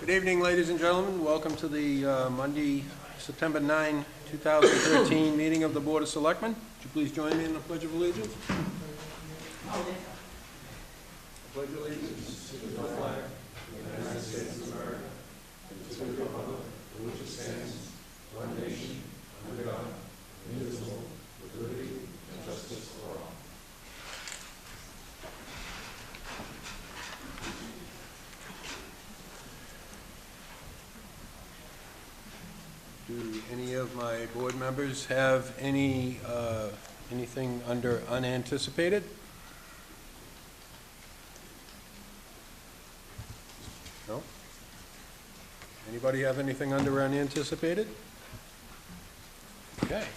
Good evening, ladies and gentlemen. Welcome to the Monday, September 9, 2013 meeting of the Board of Selectmen. Would you please join me in the Pledge of Allegiance? I pledge allegiance to the flag of the United States of America and to the republic for which it stands, one nation, under God, indivisible, with liberty and justice for all. Do any of my board members have anything under unanticipated? No? Anybody have anything under unanticipated? Okay.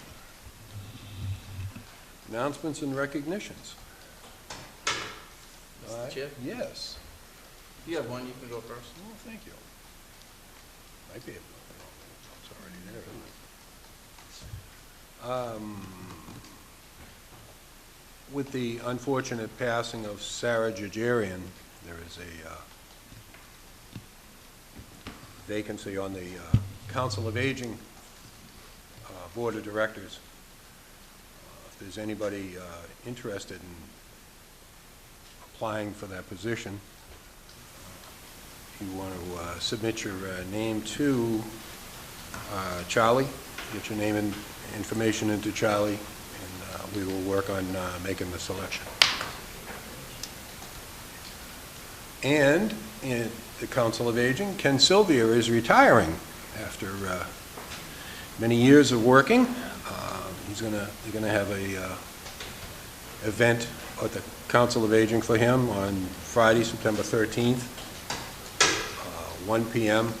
Announcements and recognitions. Mr. Chair? Yes. If you have one, you can go first. Oh, thank you. Might be able to. It's already there, isn't it? With the unfortunate passing of Sarah Jajarian, there is a vacancy on the Council of Aging Board of Directors. If there's anybody interested in applying for that position, you want to submit your name to Charlie, get your name and information into Charlie, and we will work on making the selection. And in the Council of Aging, Ken Sylvia is retiring after many years of working. They're going to have a event at the Council of Aging for him on Friday, September 13th, 1 p.m.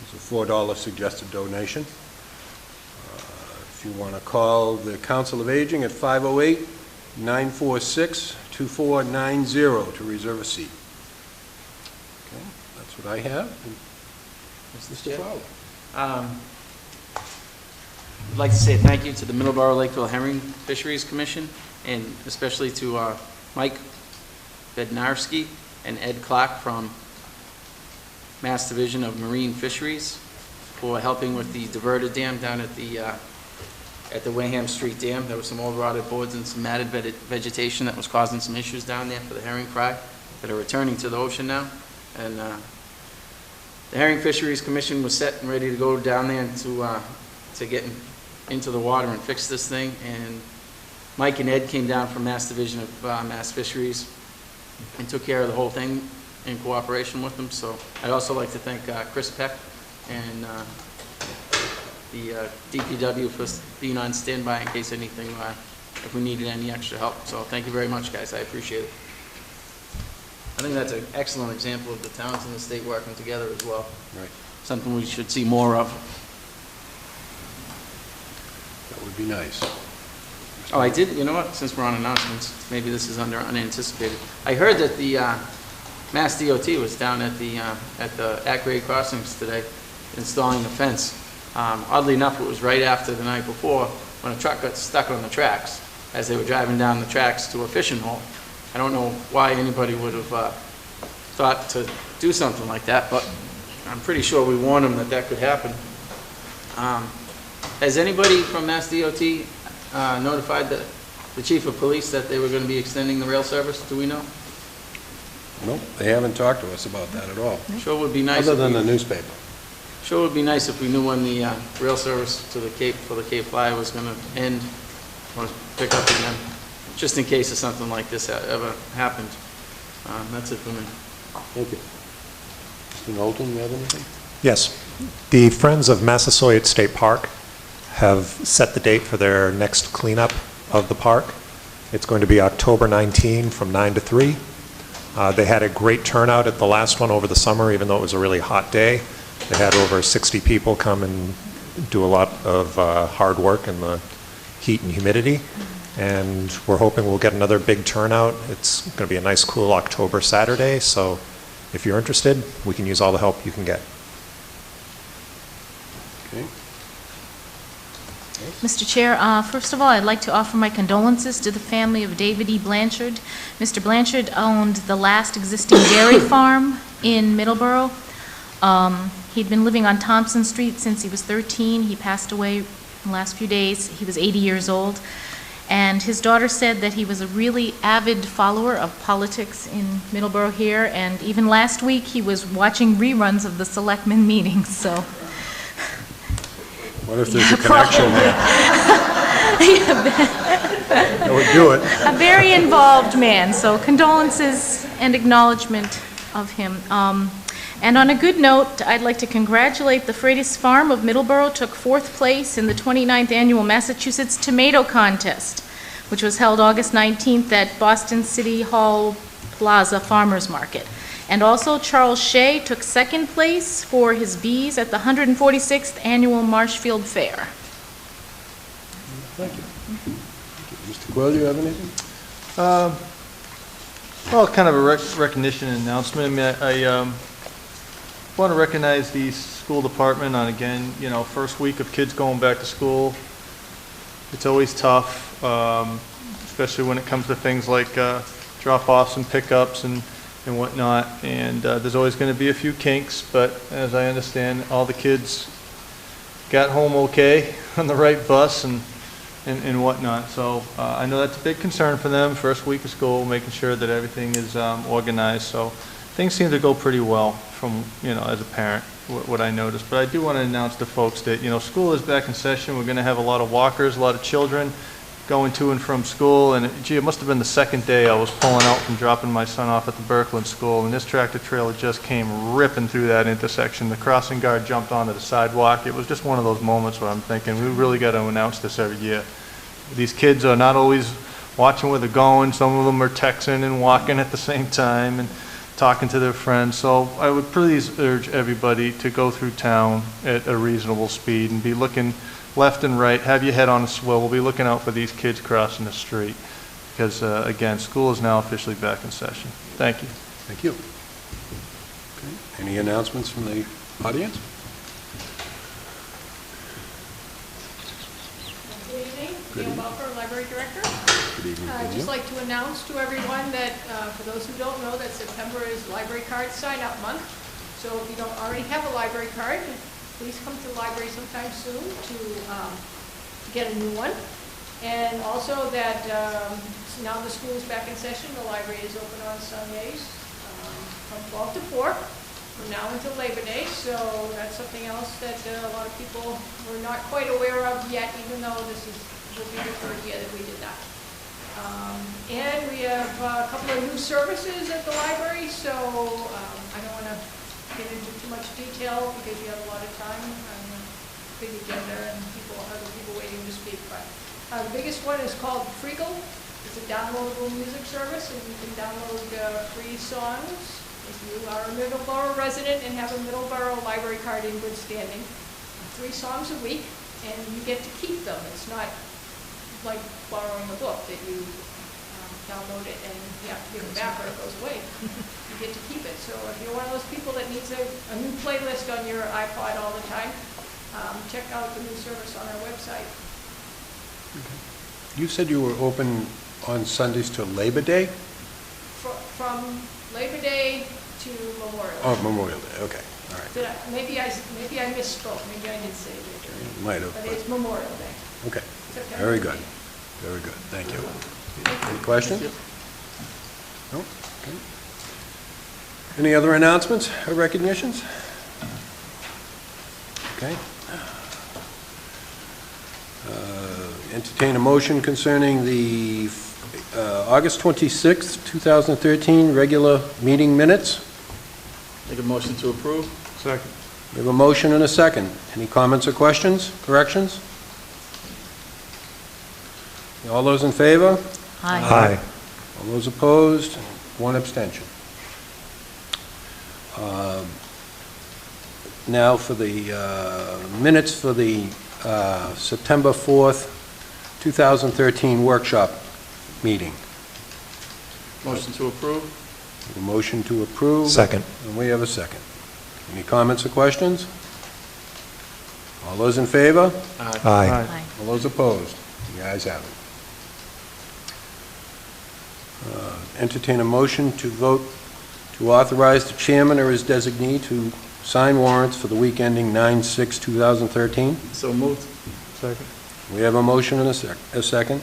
It's a $4 suggested donation. If you want to call the Council of Aging at 508-946-2490 to reserve a seat. Okay, that's what I have. Mr. Fowler. I'd like to say thank you to the Middleborough Lakeville Herring Fisheries Commission, and especially to Mike Bednarski and Ed Clark from Mass Division of Marine Fisheries for helping with the diverter dam down at the Wareham Street Dam. There were some old rotted boards and some matted vegetation that was causing some issues down there for the herring fry that are returning to the ocean now. And the Herring Fisheries Commission was set and ready to go down there to get into the water and fix this thing. And Mike and Ed came down from Mass Division of Mass Fisheries and took care of the whole thing in cooperation with them. So I'd also like to thank Chris Peck and the DPW for being on standby in case anything, if we needed any extra help. So thank you very much, guys. I appreciate it. I think that's an excellent example of the towns in the state working together as well. Right. Something we should see more of. That would be nice. Oh, I did, you know what, since we're on announcements, maybe this is under unanticipated. I heard that the Mass DOT was down at the at-grade crossings today installing the fence. Oddly enough, it was right after the night before when a truck got stuck on the tracks as they were driving down the tracks to a fishing hole. I don't know why anybody would have thought to do something like that, but I'm pretty sure we warned them that that could happen. Has anybody from Mass DOT notified the chief of police that they were going to be extending the rail service? Do we know? Nope, they haven't talked to us about that at all. Sure would be nice. Other than the newspaper. Sure would be nice if we knew when the rail service to the Cape for the Cape Fly was going to end or pick up again, just in case if something like this ever happened. That's it for me. Thank you. Mr. Knowlton, you have anything? Yes. The Friends of Massasoit State Park have set the date for their next cleanup of the park. It's going to be October 19 from 9 to 3. They had a great turnout at the last one over the summer, even though it was a really hot day. They had over 60 people come and do a lot of hard work in the heat and humidity. And we're hoping we'll get another big turnout. It's going to be a nice, cool October Saturday. So if you're interested, we can use all the help you can get. Okay. Mr. Chair, first of all, I'd like to offer my condolences to the family of David E. Blanchard. Mr. Blanchard owned the last existing dairy farm in Middleborough. He'd been living on Thompson Street since he was 13. He passed away in the last few days. He was 80 years old. And his daughter said that he was a really avid follower of politics in Middleborough here, and even last week he was watching reruns of the Selectmen meetings, so. What if there's a connection there? That would do it. A very involved man, so condolences and acknowledgement of him. And on a good note, I'd like to congratulate the Freitas Farm of Middleborough took 4th place in the 29th Annual Massachusetts Tomato Contest, which was held August 19th at Boston City Hall Plaza Farmers Market. And also Charles Shea took 2nd place for his bees at the 146th Annual Marshfield Fair. Thank you. Mr. Coyle, do you have anything? Well, kind of a recognition and announcement. I mean, I want to recognize the school department on, again, you know, first week of kids going back to school. It's always tough, especially when it comes to things like drop-offs and pickups and whatnot. And there's always going to be a few kinks, but as I understand, all the kids got home okay on the right bus and whatnot. So I know that's a big concern for them, first week of school, making sure that everything is organized. So things seem to go pretty well from, you know, as a parent, what I noticed. But I do want to announce to folks that, you know, school is back in session. We're going to have a lot of walkers, a lot of children going to and from school. And gee, it must have been the second day I was pulling out from dropping my son off at the Berkland School, and this tractor trailer just came ripping through that intersection. The crossing guard jumped onto the sidewalk. It was just one of those moments where I'm thinking, we really got to announce this every year. These kids are not always watching where they're going. Some of them are texting and walking at the same time and talking to their friends. So I would please urge everybody to go through town at a reasonable speed and be looking left and right, have your head on a swivel, be looking out for these kids crossing the street. Because, again, school is now officially back in session. Thank you. Thank you. Okay. Any announcements from the audience? Good evening, Good Gail evening. Buffer, Library Director. Good evening. I'd Daniel. just like to announce to everyone that, for those who don't know, that September is Library Card Sign-Up Month. So if you don't already have a library card, please come to the library sometime soon to get a new one. And also that now the school is back in session, the library is open on Sundays from 12 to 4. From now until Labor Day, so that's something else that a lot of people were not quite aware of yet, even though this will be the 3rd year that we did that. And we have a couple of new services at the library, so I don't want to get into too much detail because you have a lot of time on the big agenda and other people waiting to speak. But the biggest one is called Freagle. It's a downloadable music service, and you can download free songs if you are a Middleborough resident and have a Middleborough library card in good standing. 3 songs a week, and you get to keep them. It's not like borrowing a book that you download it and you have to give it back or it goes away. You get to keep it. So if you're one of those people that needs a new playlist on your iPod all the time, check out the new service on our website. You said you were open on Sundays till Labor Day? From Labor Day to Memorial. Oh, Memorial Day, okay, all right. Maybe I misspoke. Maybe I did say Labor Day. You might have, But but, it's Memorial Day. okay, September very good, 18th. very good, thank you. Any questions? No? Okay. Any other announcements or recognitions? Okay. Entertain a motion concerning the August 26th, 2013 regular meeting minutes. Make a motion to approve? Second. We have a motion and a second. Any comments or questions, corrections? All those in favor? Aye. All those opposed? 1 abstention. Now for the minutes for the September 4th, 2013 workshop meeting. Motion to approve? A motion to approve. Second. And we have a second. Any comments or questions? All those in favor? Aye. Aye. Aye. All those opposed? The ayes have it. Entertain a motion to vote to authorize the chairman or his designee to sign warrants for the week ending 9/6/2013. So moved. Second. We have a motion and a second.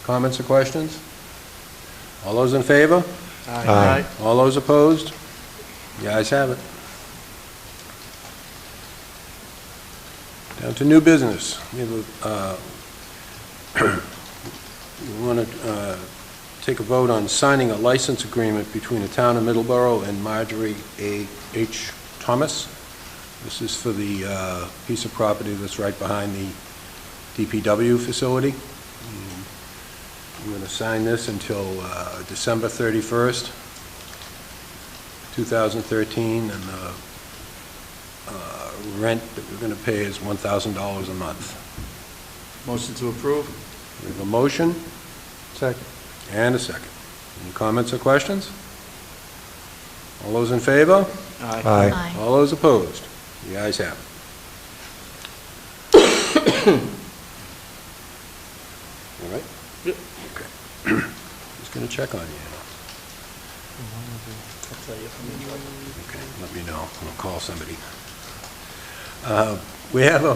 Comments or questions? All those in favor? Aye. All those opposed? The ayes have it. Down to new business. We have we want to take a vote on signing a license agreement between the town of Middleborough and Marjorie H. Thomas. This is for the piece of property that's right behind the DPW facility. I'm going to sign this until December 31st, 2013, and the rent that we're going to pay is $1,000 a month. Motion to approve. We have a motion Second. and a second. Any comments or questions? All those in favor? Aye. All those opposed? The ayes have it. All right? Yep. Okay. Just going to check on you. I'll tell you if I'm in trouble. Okay, let me know. I'll call somebody. We have a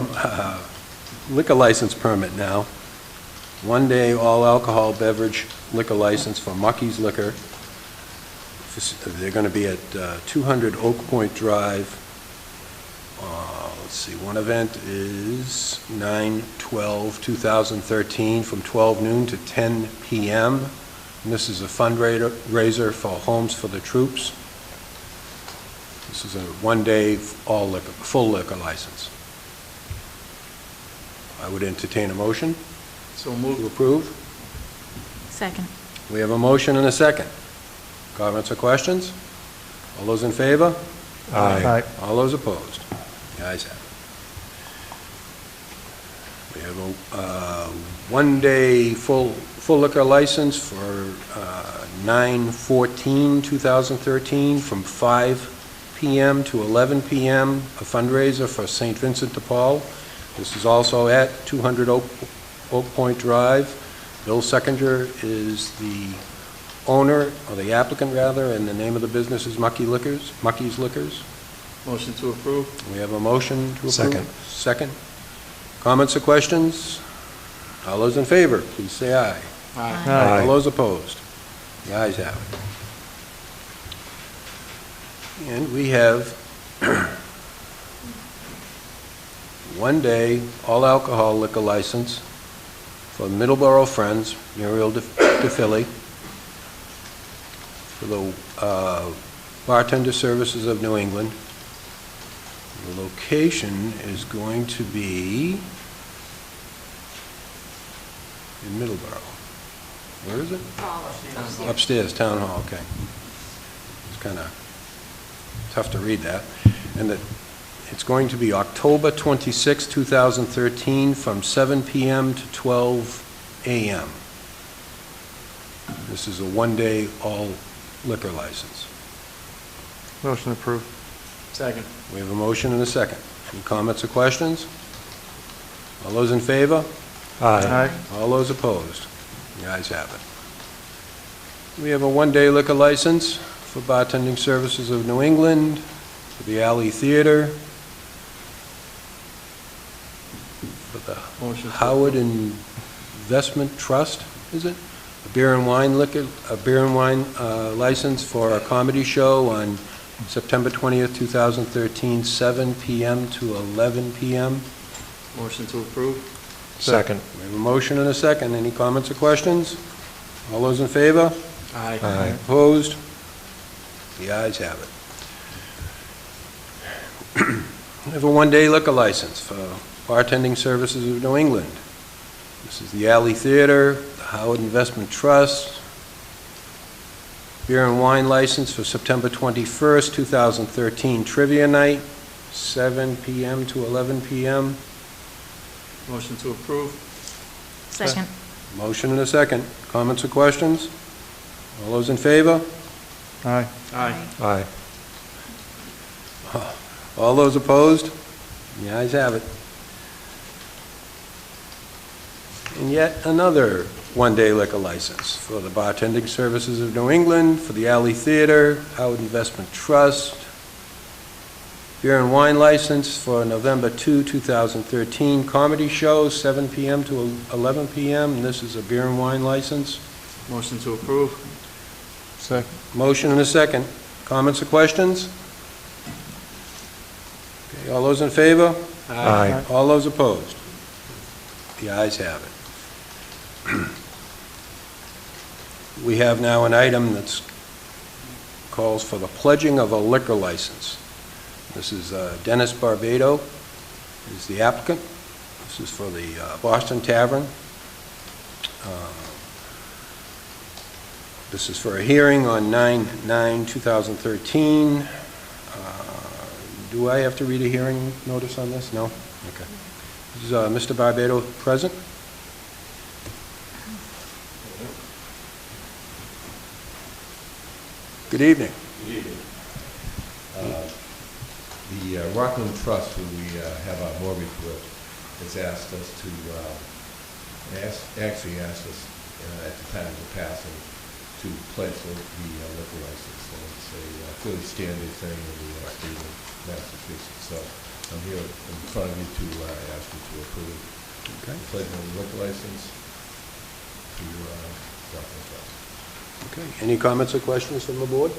liquor license permit now. One-day all-alcohol beverage liquor license for Mucky's Liquor. They're going to be at 200 Oak Point Drive. Let's see, one event is 9/12/2013 from 12 noon to 10 p.m. And this is a fundraiser for Homes for the Troops. This is a one-day full liquor license. I would entertain a motion So to moved. approve. Second. We have a motion and a second. Comments or questions? All those in favor? Aye. All those opposed? The ayes have it. We have a one-day full liquor license for 9/14/2013 from 5 p.m. to 11 p.m., a fundraiser for St. Vincent de Paul. This is also at 200 Oak Point Drive. Bill Seckinger is the owner, or the applicant rather, and the name of the business is Mucky's Liquors. Motion to approve. We have a motion to approve. Second. Second. Comments or questions? All those in favor, please say aye. Aye. All those opposed? The ayes have it. And we have one-day all-alcohol liquor license for Middleborough Friends, Muriel DeFilly, for the Bartender Services of New England. The location is going to be in Middleborough. Where is it? Upstairs, Town Hall, okay. It's kind of tough to read that. And that it's going to be October 26, 2013, from 7 p.m. to 12 a.m. This is a one-day all liquor license. Motion approved. Second. We have a motion and a second. Any comments or questions? All those in favor? Aye. All those opposed? The ayes have it. We have a one-day liquor license for Bartending Services of New England, for the Alley Theater, for the Motion to Howard Investment Trust, is it? A beer and wine license for a comedy show on September 20th, 2013, 7 p.m. to 11 p.m. Motion to approve. Second. We have a motion and a second. Any comments or questions? All those in favor? Aye. Aye. Opposed? The ayes have it. We have a one-day liquor license for Bartending Services of New England. This is the Alley Theater, the Howard Investment Trust, beer and wine license for September 21st, 2013, Trivia Night, 7 p.m. to 11 p.m. Motion to approve. Second. Motion and a second. Comments or questions? All those in favor? Aye. Aye. Aye. All those opposed? The ayes have it. And yet another one-day liquor license for the Bartending Services of New England, for the Alley Theater, Howard Investment Trust, beer and wine license for November 2, 2013, comedy show, 7 p.m. to 11 p.m., and this is a beer and wine license. Motion to approve. Second. Motion and a second. Comments or questions? Okay, all those in favor? Aye. All those opposed? The ayes have it. We have now an item that calls for the pledging of a liquor license. This is Dennis Barbado is the applicant. This is for the Boston Tavern. This is for a hearing on 9/9/2013. Do I have to read a hearing notice on this? No? Okay. Is Mr. Barbado present? Good evening. Good evening. The Rockland Trust, who we have our mortgage with, has asked us to, actually asked us at the time of the passing to pledge the liquor license. And it's a fairly standard thing in the state of Massachusetts. So I'm here in front of you to ask you to approve Okay. pledging of the liquor license to Rockland Trust. Okay. Any comments or questions from the board?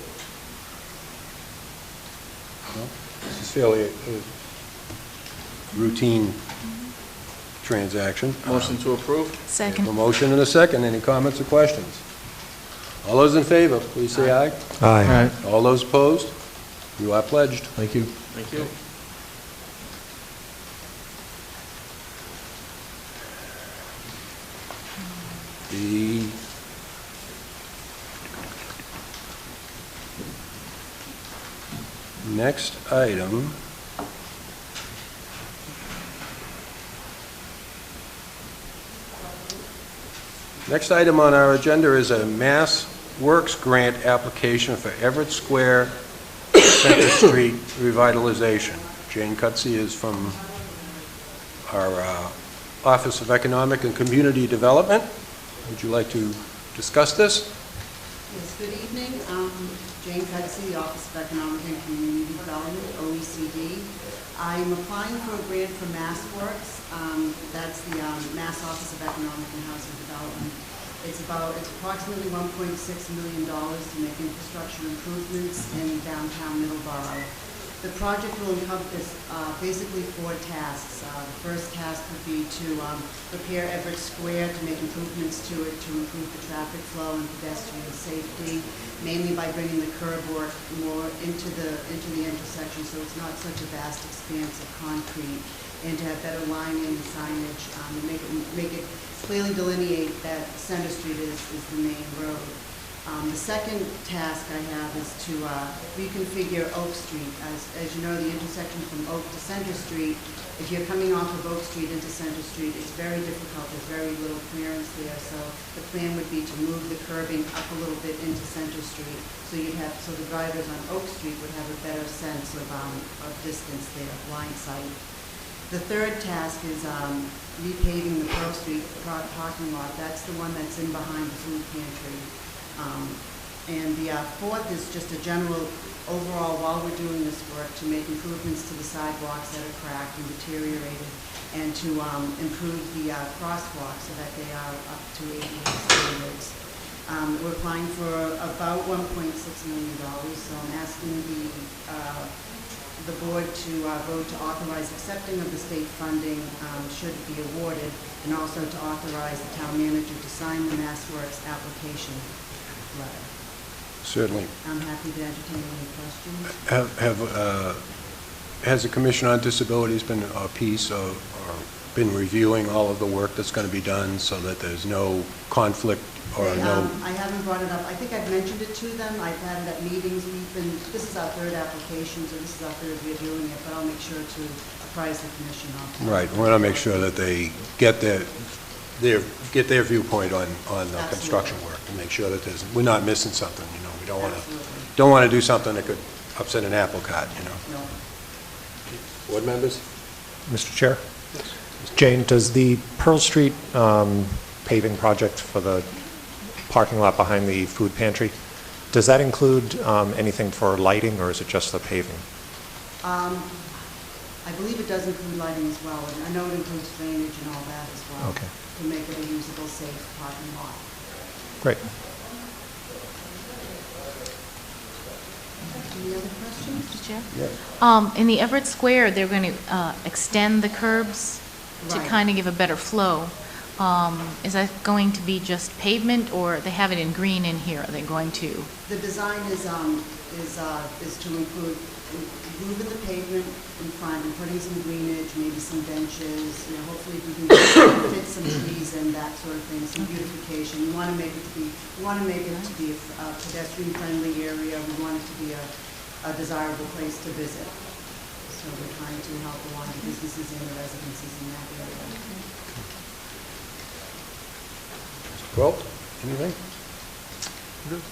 No? This is fairly a routine transaction. Motion to approve. A Second. motion and a second. Any comments or questions? All those in favor, please say aye. Aye. All those opposed? You are pledged. Thank you. Thank you. The next item on our agenda is a Mass Works grant application for Everett Square Center Street revitalization. Jane Cutsey is from our Office of Economic and Community Development. Would you like to discuss this? Yes, good evening. Jane Cutsey, the Office of Economic and Community Development, OECD. I'm applying for a grant from MassWorks. That's the Mass Office of Economic and Housing Development. It's approximately $1.6 million to make infrastructure improvements in downtown Middleborough. The project will encompass basically 4 tasks. The first task would be to repair Everett Square, to make improvements to it, to improve the traffic flow and pedestrian safety, mainly by bringing the curb work more into the intersection, so it's not such a vast expanse of concrete, and to have better lining and signage, and make it clearly delineate that Center Street is the main road. The second task I have is to reconfigure Oak Street. As you know, the intersection from Oak to Center Street, if you're coming off of Oak Street into Center Street, it's very difficult. There's very little clearance there. So the plan would be to move the curbing up a little bit into Center Street, so the drivers on Oak Street would have a better sense of distance there, line sight. The third task is repaving the Pearl Street parking lot. That's the one that's in behind the food pantry. And the fourth is just a general overall, while we're doing this work, to make improvements to the sidewalks that are cracked and deteriorated, and to improve the crosswalks so that they are up to ADA standards. We're applying for about $1.6 million, so I'm asking the board to vote to authorize accepting of the state funding should it be awarded, and also to authorize the town manager to sign the MassWorks application letter. Certainly. I'm happy to entertain any questions. Has the Commission on Disabilities been a piece or been reviewing all of the work that's going to be done so that there's no conflict or no... I haven't brought it up. I think I've mentioned it to them. I've had it at meetings. This is our third application, so this is our third year doing it, but I'll make sure to apprise the Commission of it. Right. We want to make sure that they get their viewpoint on the construction work, and make sure that we're not missing something, you know. We don't want to do something that could upset an apple cart, you know. No. Board members? Mr. Chair? Jane, does the Pearl Street paving project for the parking lot behind the food pantry, does that include anything for lighting, or is it just the paving? I believe it does include lighting as well, and I know it includes drainage and all that as well. Okay. To make it a usable, safe parking lot. Great. Any other questions? Mr. Chair? Yeah. In the Everett Square, they're going to extend the curbs to Right. kind of give a better flow. Is that going to be just pavement, or they have it in green in here? Are they going to? The design is to include moving the pavement in front and putting some greenage, maybe some benches, hopefully if we can fit some trees and that sort of thing, some beautification. We want to make it to be a pedestrian-friendly area. We want it to be a desirable place to visit. So we're trying to help a lot of businesses and the residences in that area. Well, anything? Mr.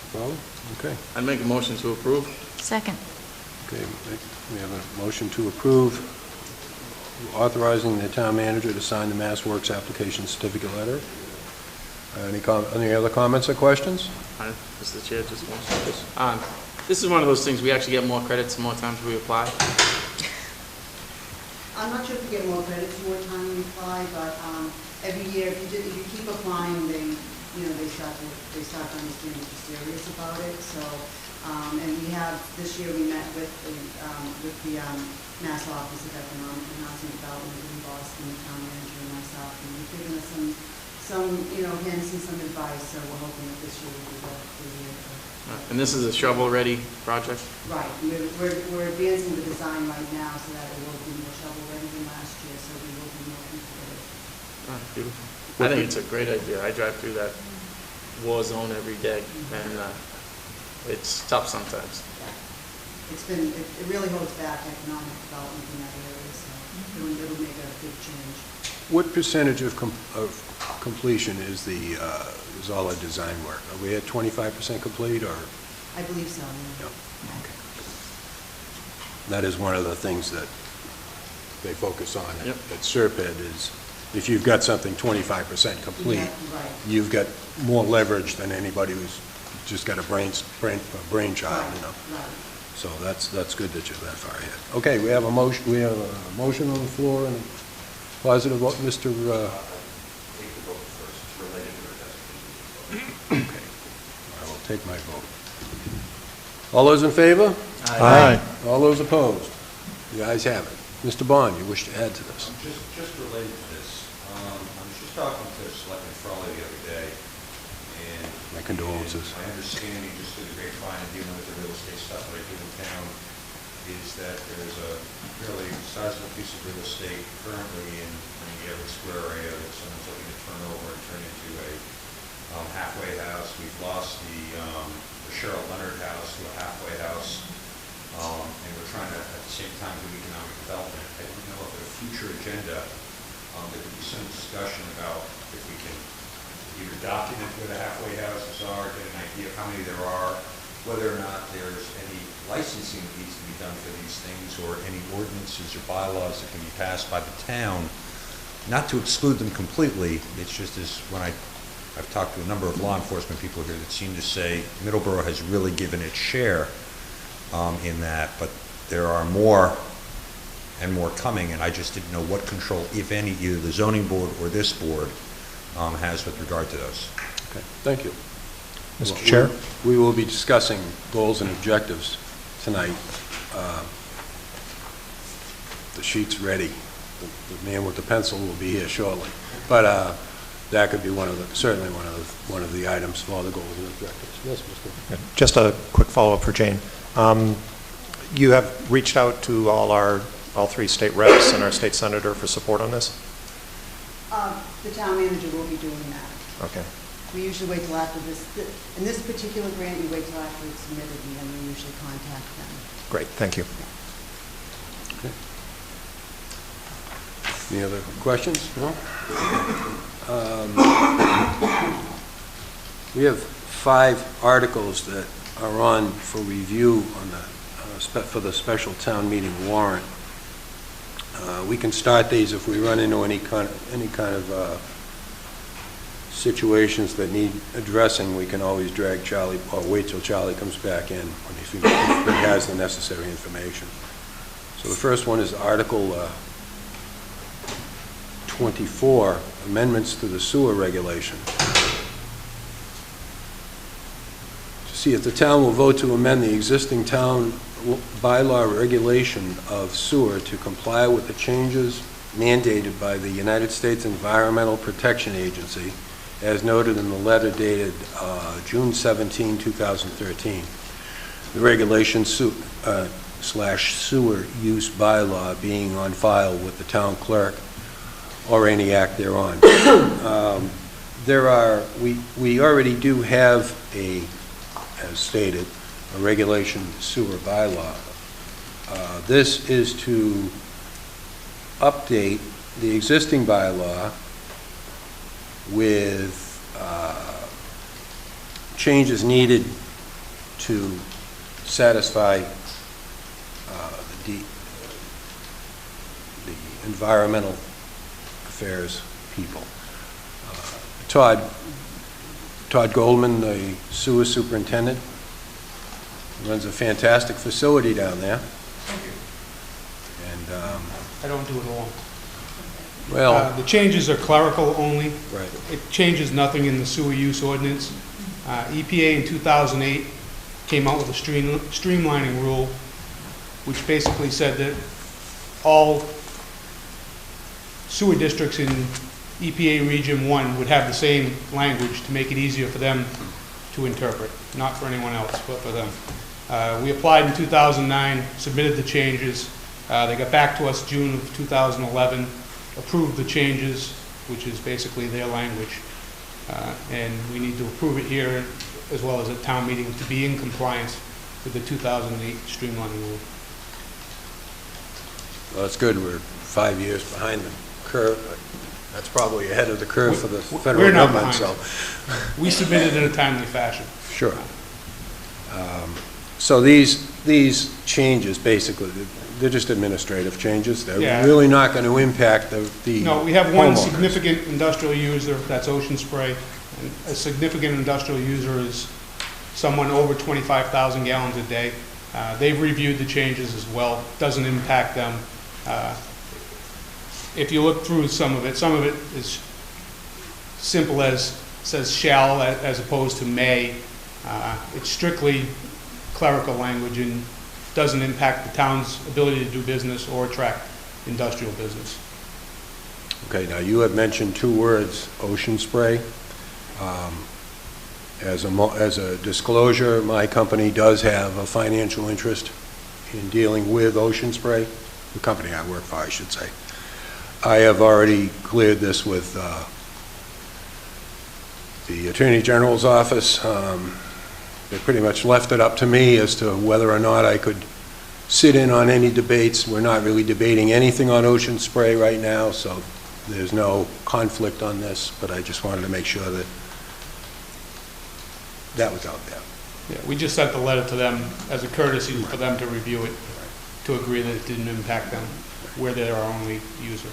Fowler? Okay. I'd make a motion to approve. Second. Okay, we have a motion to approve authorizing the town manager to sign the Mass Works application certificate letter. Any other comments or questions? Mr. Chair, just one second. This is one of those things, we actually get more credits the more times we apply. I'm not sure if you get more credits more time you apply, but every year, if you keep applying, they start to understand that you're serious about it. So, and this year we met with the Mass Office of Economic and Housing Development in Boston, the town manager and myself, and they've given us some hints and some advice. So we're hoping that this year will be the year. And this is a shovel-ready project? Right. We're advancing the design right now so that it will be more shovel-ready than last year. So we will be more competitive. Beautiful. I think it's a great idea. I drive through that war zone every day, and it's tough sometimes. It really holds back economic development in that area, so it'll make a big change. What percentage of completion is all the design work? Are we at 25% complete, or? I believe so, yeah. Yeah. Okay. That is one of the things that they focus on at Serped is if you've got something 25% complete, Yeah, right. you've got more leverage than anybody who's just got a brainchild, Right. So that's good that you're that far ahead. Okay, we have a motion. We have a motion on the floor and a positive vote, Mr. Okay, I will take my vote. All those in favor? Aye. All those opposed? The ayes have it. Mr. Bond, you wish to add to this? Just related to this, I was just talking to Selectmen Frawley the other day, and My condolences. my understanding, just through the grapevine and dealing with the real estate stuff that I do in town, is that there's a fairly sizable piece of real estate currently in the Everett Square area that someone's looking to turn over and turn into a halfway house. We've lost the Cheryl Leonard house to a halfway house, and we're trying to, at the same time, do economic development. I don't know if at a future agenda, there could be some discussion about if we can either document where the halfway houses are, get an idea of how many there are, whether or not there's any licensing that needs to be done for these things, or any ordinances or bylaws that can be passed by the town, not to exclude them completely. It's just as when I've talked to a number of law enforcement people here that seem to say Middleborough has really given its share in that, but there are more and more coming, and I just didn't know what control, if any, either the zoning board or this board has with regard to those. Okay, thank you. Mr. Well, Chair? We will be discussing goals and objectives tonight. The sheet's ready. The man with the pencil will be here shortly. But that could be certainly one of the items for the goals and objectives. Yes, Mr. Just a quick follow-up for Jane. You have reached out to all three state reps and our state senator for support on this? The town manager will be doing that. Okay. We usually wait till after this, in this particular grant, you wait till after it's submitted, and then we usually contact them. Great, thank you. Okay. Any other questions? No? We have 5 articles that are on for review on for the special town meeting warrant. We can start these if we run into any kind of situations that need addressing, we can always drag Charlie, or wait till Charlie comes back in when he has the necessary information. So the first one is Article 24, amendments to the sewer regulation. To see if the town will vote to amend the existing town bylaw regulation of sewer to comply with the changes mandated by the United States Environmental Protection Agency, as noted in the letter dated June 17, 2013. The regulation slash sewer use bylaw being on file with the town clerk or any act thereon. We already do have as stated, a regulation sewer bylaw. This is to update the existing bylaw with changes needed to satisfy the environmental affairs people. Todd Goldman, the sewer superintendent, runs a fantastic facility down there. Thank you. And, I don't do it alone. well, The changes are clerical only. right. It changes nothing in the sewer use ordinance. EPA in 2008 came out with a streamlining rule, which basically said that all sewer districts in EPA Region 1 would have the same language to make it easier for them to interpret, not for anyone else, but for them. We applied in 2009, submitted the changes. They got back to us June of 2011, approved the changes, which is basically their language. And we need to approve it here as well as at town meeting to be in compliance with the 2008 streamlining rule. Well, that's good. We're 5 years behind the curve, but that's probably ahead of the curve for the federal We're not government, behind. so. We submitted in a timely fashion. Sure. So these changes, basically, they're just administrative changes. They're Yeah. really not going to impact the No, we have one homeowners. significant industrial user, that's Ocean Spray. And a significant industrial user is someone over 25,000 gallons a day. They've reviewed the changes as well, doesn't impact them. If you look through some of it is simple as, says shall as opposed to may. It's strictly clerical language and doesn't impact the town's ability to do business or attract industrial business. Okay, now you have mentioned two words, Ocean Spray. As a disclosure, my company does have a financial interest in dealing with Ocean Spray, the company I work for, I should say. I have already cleared this with the Attorney General's office. They pretty much left it up to me as to whether or not I could sit in on any debates. We're not really debating anything on Ocean Spray right now, so there's no conflict on this, but I just wanted to make sure that that was out there. Yeah, we just sent the letter to them as a courtesy for them to review it, to agree that it didn't impact them, where they're our only user.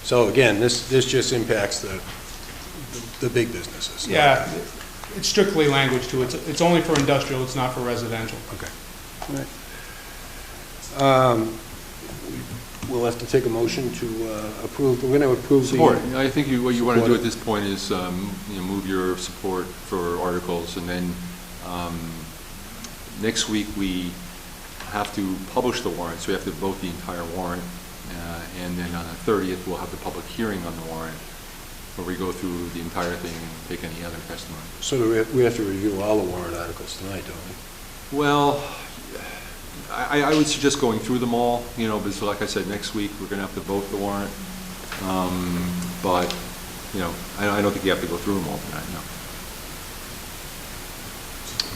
So again, this just impacts the big businesses. Yeah, it's strictly language too. It's only for industrial, it's not for residential. Okay. All right. We'll have to take a motion to approve. We're going to approve the... Support. I think what you want to do at this point is move your support for articles, and then next week we have to publish the warrant, so we have to vote the entire warrant, and then on the 30th we'll have the public hearing on the warrant, where we go through the entire thing and take any other testimony. So we have to review all the warrant articles tonight, don't we? Well, I would suggest going through them all, because like I said, next week we're going to have to vote the warrant. But, I don't think you have to go through them all tonight, no.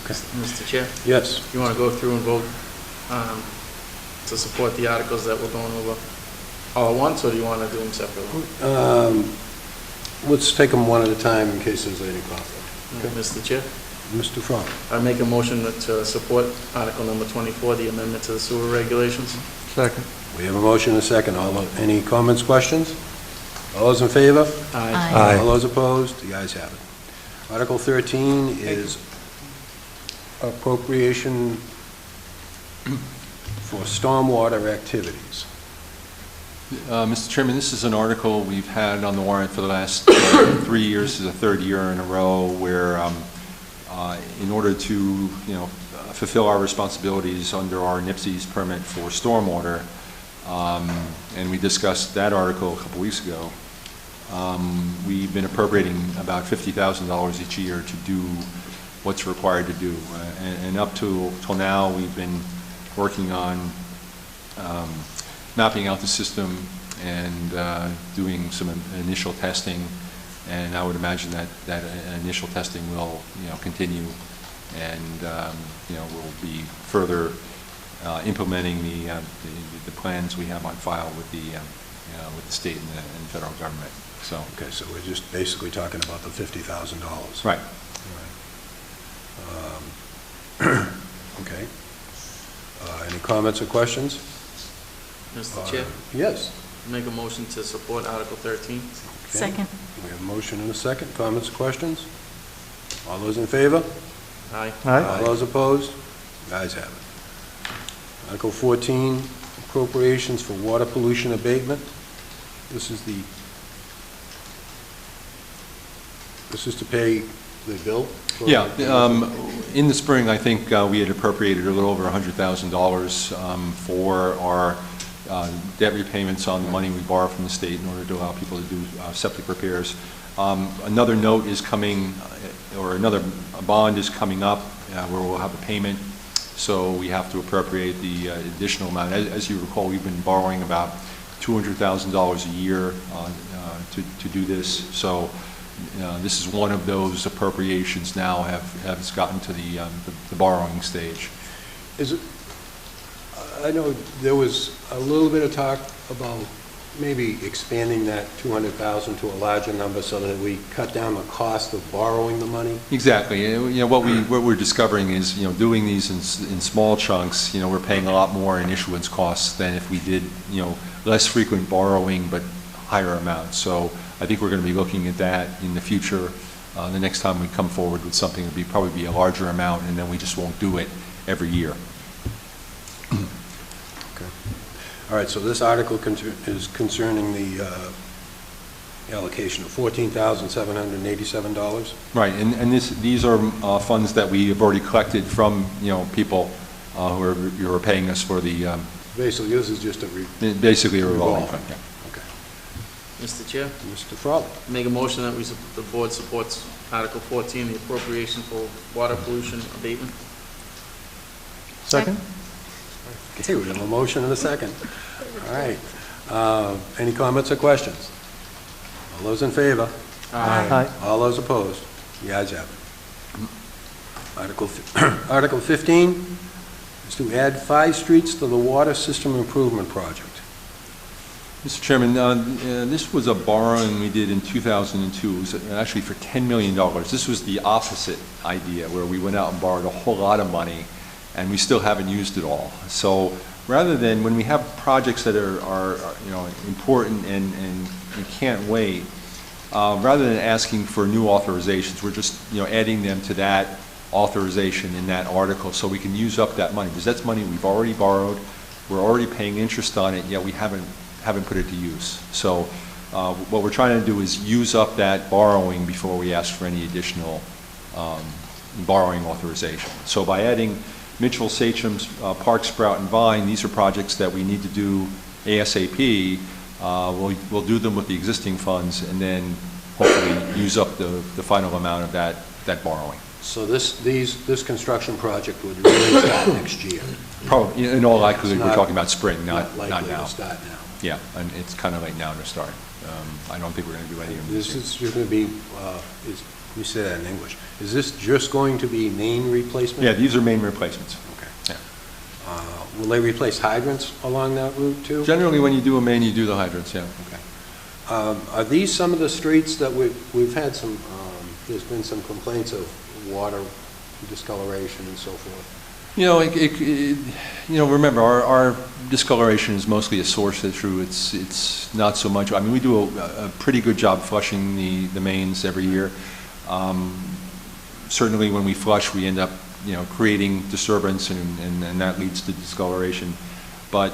Okay. Mr. Chair, Yes. you want to go through and vote to support the articles that we're going over all at once, or do you want to do them separately? Let's take them one at a time in case there's any conflict. Okay. Mr. Chair, Mr. Frank. I make a motion to support Article number 24, the amendment to the sewer regulations. Second. We have a motion and a second. Any comments, questions? All those in favor? Aye. All those opposed? The ayes have it. Article 13 is appropriation for stormwater activities. Mr. Chairman, this is an article we've had on the warrant for the last 3 years. This is the third year in a row where, in order to, fulfill our responsibilities under our NIPSES permit for stormwater, and we discussed that article a couple weeks ago, we've been appropriating about $50,000 each year to do what's required to do. And up till now, we've been working on mapping out the system and doing some initial testing, and I would imagine that initial testing will continue, and we'll be further implementing the plans we have on file with the state and the federal government. So Okay, so we're just basically talking about the $50,000. right. Okay. Any comments or questions? Mr. Chair, Yes. make a motion to support Article 13. Okay. Second. We have a motion and a second. Comments or questions? All those in favor? Aye. All those opposed? The ayes have it. Article 14, appropriations for water pollution abatement. This is to pay the bill? for- Yeah, in the spring, I think we had appropriated a little over $100,000 for our debt repayments on the money we borrow from the state in order to allow people to do septic repairs. Another note is coming, or another bond is coming up where we'll have a payment, so we have to appropriate the additional amount. As you recall, we've been borrowing about $200,000 a year to do this, so this is one of those appropriations now has gotten to the borrowing stage. Is it, I know there was a little bit of talk about maybe expanding that 200,000 to a larger number so that we cut down the cost of borrowing the money? Exactly. What we're discovering is, doing these in small chunks, we're paying a lot more in issuance costs than if we did, less frequent borrowing but higher amounts. So I think we're going to be looking at that in the future. The next time we come forward with something, it'll probably be a larger amount, and then we just won't do it every year. Okay. All right, so this article is concerning the allocation of $14,787. Right, and these are funds that we have already collected from, people who are paying us for the... Basically, this is just a basically a revolving fund. Okay. Mr. Chair, Mr. Frawley. make a motion that the board supports Article 14, the appropriation for water pollution abatement. Second? Okay, we have a motion and a second. All right. Any comments or questions? All those in favor? Aye. All those opposed? The ayes have it. Article 15 is to add 5 streets to the water system improvement project. Mr. Chairman, this was a borrowing we did in 2002. It was actually for $10 million. This was the opposite idea, where we went out and borrowed a whole lot of money, and we still haven't used it all. So rather than, when we have projects that are important and you can't wait, rather than asking for new authorizations, we're just adding them to that authorization in that article so we can use up that money, because that's money we've already borrowed, we're already paying interest on it, yet we haven't put it to use. So what we're trying to do is use up that borrowing before we ask for any additional borrowing authorization. So by adding Mitchell, Sachem's, Park, Sprout, and Vine, these are projects that we need to do ASAP. We'll do them with the existing funds and then hopefully use up the final amount of that borrowing. So this construction project would really start next year? Probably, in all likelihood, It's we're not- talking about spring, not likely now. to start now. Yeah, and it's kind of late now to start. I don't think we're going to do any of This this. is just going to be, let me say that in English. Is this just going to be main replacement? Yeah, these are main replacements. Okay. Yeah. Will they replace hydrants along that route too? Generally, when you do a main, you do the hydrants, yeah. Okay. Are these some of the streets that we've had some, there's been some complaints of water discoloration and so forth? Remember, our discoloration is mostly a source issue. It's not so much, I mean, we do a pretty good job flushing the mains every year. Certainly when we flush, we end up, creating disturbance, and that leads to discoloration. But,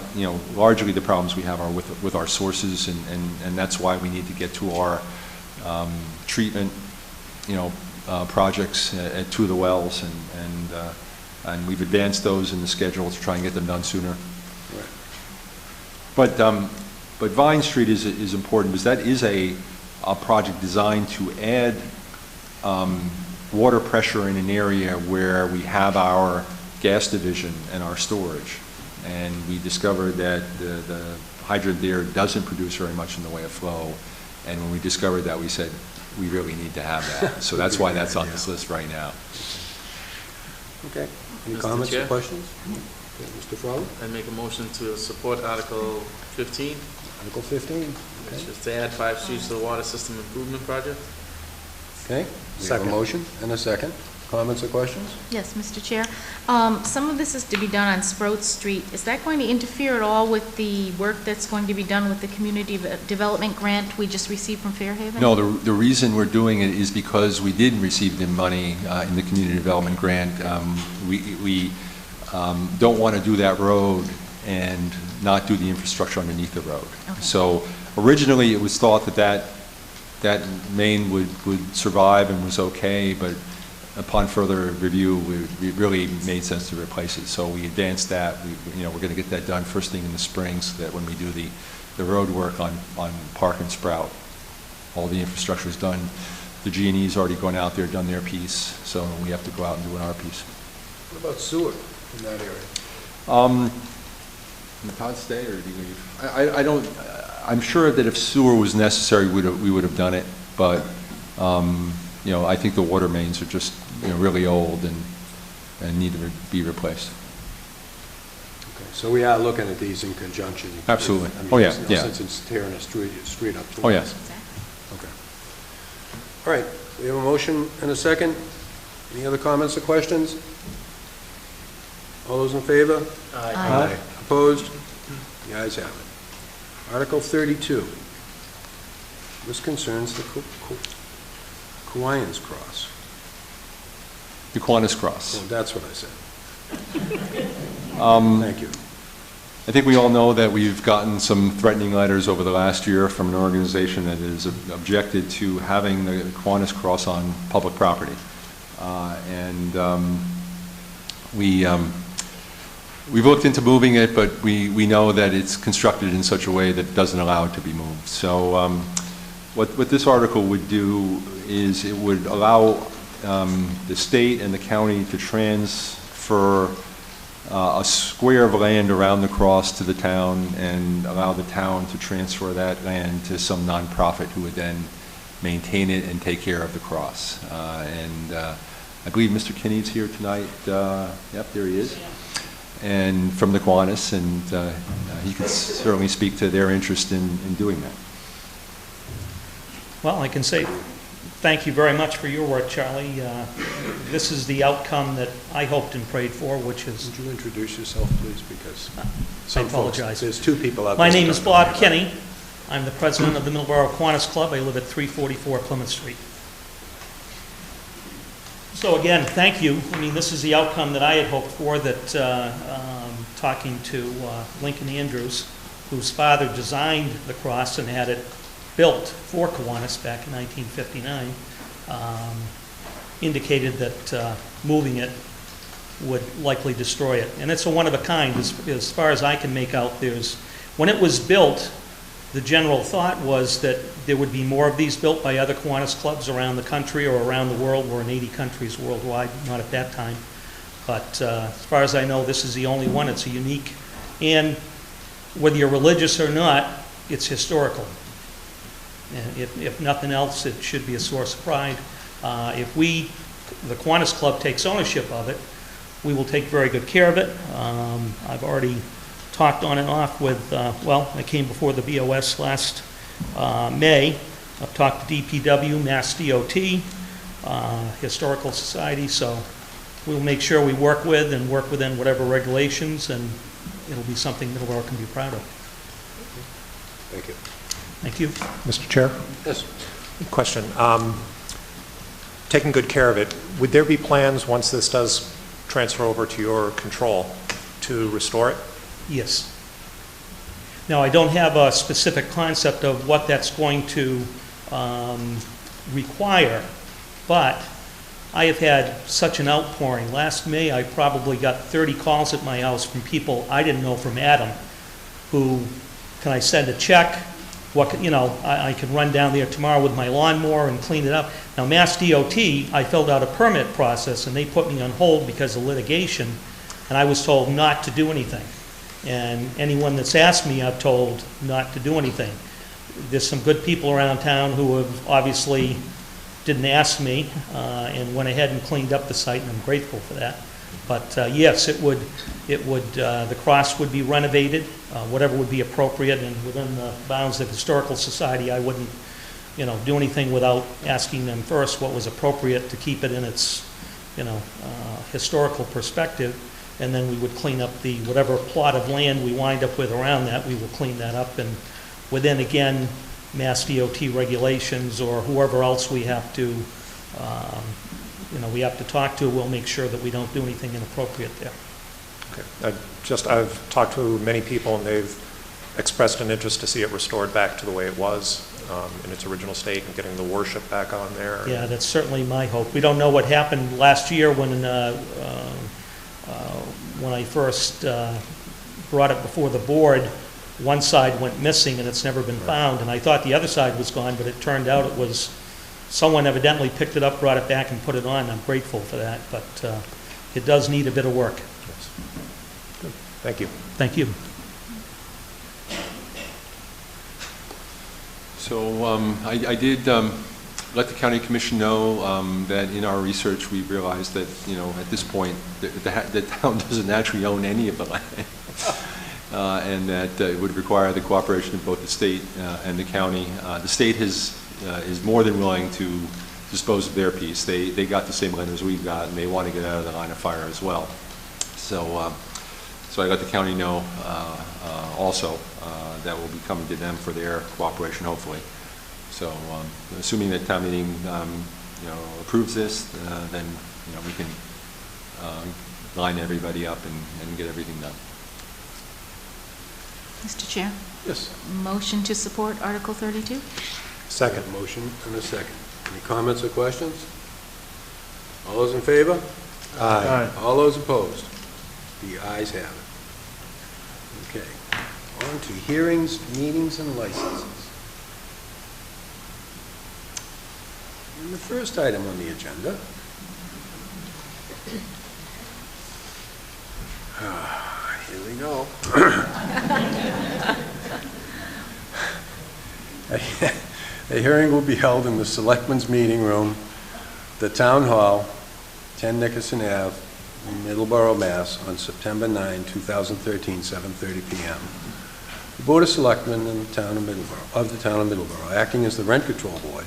largely the problems we have are with our sources, and that's why we need to get to our treatment, projects at 2 of the wells, and we've advanced those in the schedule to try and get them done sooner. But Vine Street is important because that is a project designed to add water pressure in an area where we have our gas division and our storage. And we discovered that the hydrant there doesn't produce very much in the way of flow. And when we discovered that, we said, we really need to have that. So that's why that's on this list right now. Okay. Any Mr. comments or Chair? questions? Okay, Mr. Frawley? I make a motion to support Article 15, Article 15. which is to add 5 streets to the water system improvement project. Okay. We have a Second. motion and a second. Comments or questions? Yes, Mr. Chair. Some of this is to be done on Sprout Street. Is that going to interfere at all with the work that's going to be done with the community development grant we just received from Fairhaven? No, the reason we're doing it is because we did receive the money in the community development grant. We don't want to do that road and not do the infrastructure underneath the road. Okay. So originally, it was thought that main would survive and was okay, but upon further review, it really made sense to replace it. So we advanced that. We're going to get that done first thing in the spring, so that when we do the road work on Park and Sprout, all the infrastructure is done. The G&E's already gone out there, done their piece, so we have to go out and do our piece. What about sewer in that area? Did Todd stay, or did he leave? I don't. I'm sure that if sewer was necessary, we would have done it. But I think the water mains are just really old and need to be replaced. Okay, so we are looking at these in conjunction. Absolutely. I mean, Oh, yeah, yeah. Since it's tearing a street up. Oh, yes. Okay. All right, we have a motion and a second. Any other comments or questions? All those in favor? Aye. Opposed? The ayes have it. Article 32. This concerns the Kiwanis Cross. The Kiwanis Cross. Oh, that's what I said. Thank you. I think we all know that we've gotten some threatening letters over the last year from an organization that has objected to having the Kiwanis Cross on public property. We've looked into moving it, but we know that it's constructed in such a way that it doesn't allow it to be moved. So what this article would do is it would allow the state and the county to transfer a square of land around the cross to the town, and allow the town to transfer that land to some nonprofit who would then maintain it and take care of the cross. I believe Mr. Kinney's here tonight. Yep, there he is. And from the Kiwanis, and he could certainly speak to their interest in doing that. Well, I can say thank you very much for your work, Charlie. This is the outcome that I hoped and prayed for, which is... Would you introduce yourself, please, because I apologize. There's two people out there. My name is Bob Kenny. I'm the president of the Middleborough Kiwanis Club. I live at 344 Plymouth Street. So again, thank you. I mean, this is the outcome that I had hoped for, that talking to Lincoln Andrews, whose father designed the cross and had it built for Kiwanis back in 1959, indicated that moving it would likely destroy it. And it's a one-of-a-kind. As far as I can make out, when it was built, the general thought was that there would be more of these built by other Kiwanis clubs around the country or around the world. We're in 80 countries worldwide, not at that time. But as far as I know, this is the only one. It's a unique, and whether you're religious or not, it's historical. And if nothing else, it should be a source of pride. If the Kiwanis Club takes ownership of it, we will take very good care of it. I've already talked on and off with, I came before the BOS last May. I've talked to DPW, Mass DOT, Historical Society, so we'll make sure we work within whatever regulations, and it'll be something Middleborough can be proud of. Thank you. Thank you. Mr. Chair? Yes. Question. Taking good care of it, would there be plans, once this does transfer over to your control, to restore it? Yes. Now, I don't have a specific concept of what that's going to require, but I have had such an outpouring. Last May, I probably got 30 calls at my house from people I didn't know from Adam, who, can I send a check? I can run down there tomorrow with my lawnmower and clean it up. Now, Mass DOT, I filled out a permit process, and they put me on hold because of litigation, and I was told not to do anything. And anyone that's asked me, I've told not to do anything. There's some good people around town who have obviously didn't ask me and went ahead and cleaned up the site, and I'm grateful for that. But yes, the cross would be renovated, whatever would be appropriate, and within the bounds of Historical Society, I wouldn't, do anything without asking them first what was appropriate to keep it in its, historical perspective, and then we would clean up whatever plot of land we wind up with around that, we will clean that up, and within, again, Mass DOT regulations or whoever else we have to, talk to, we'll make sure that we don't do anything inappropriate there. Okay. I've talked to many people, and they've expressed an interest to see it restored back to the way it was in its original state, and getting the worship back on there. Yeah, that's certainly my hope. We don't know what happened last year when I first brought it before the board. One side went missing, and it's never been found, and I thought the other side was gone, but it turned out it was someone evidently picked it up, brought it back, and put it on. I'm grateful for that, but it does need a bit of work. Yes. Good. Thank you. Thank you. So I did let the county commission know that in our research we realized that, at this point, the town doesn't actually own any of the land. And that it would require the cooperation of both the state and the county. The state is more than willing to dispose of their piece. They got the same land as we've got, and they want to get out of the line of fire as well. So I let the county know also that will be coming to them for their cooperation, hopefully. So assuming that town meeting approves this, then we can line everybody up and get everything done. Mr. Chair, Yes. motion to support Article 32? Second. A motion and a second. Any comments or questions? All those in favor? Aye. All those opposed? The ayes have it. Okay. On to hearings, meetings, and licenses. And the first item on the agenda here we go. A hearing will be held in the Selectmen's Meeting Room, the Town Hall, 10 Nickerson Ave, Middleborough, Mass., on September 9, 2013, 7:30 p.m. The Board of Selectmen in the town of Middleborough, acting as the Rent Control Board,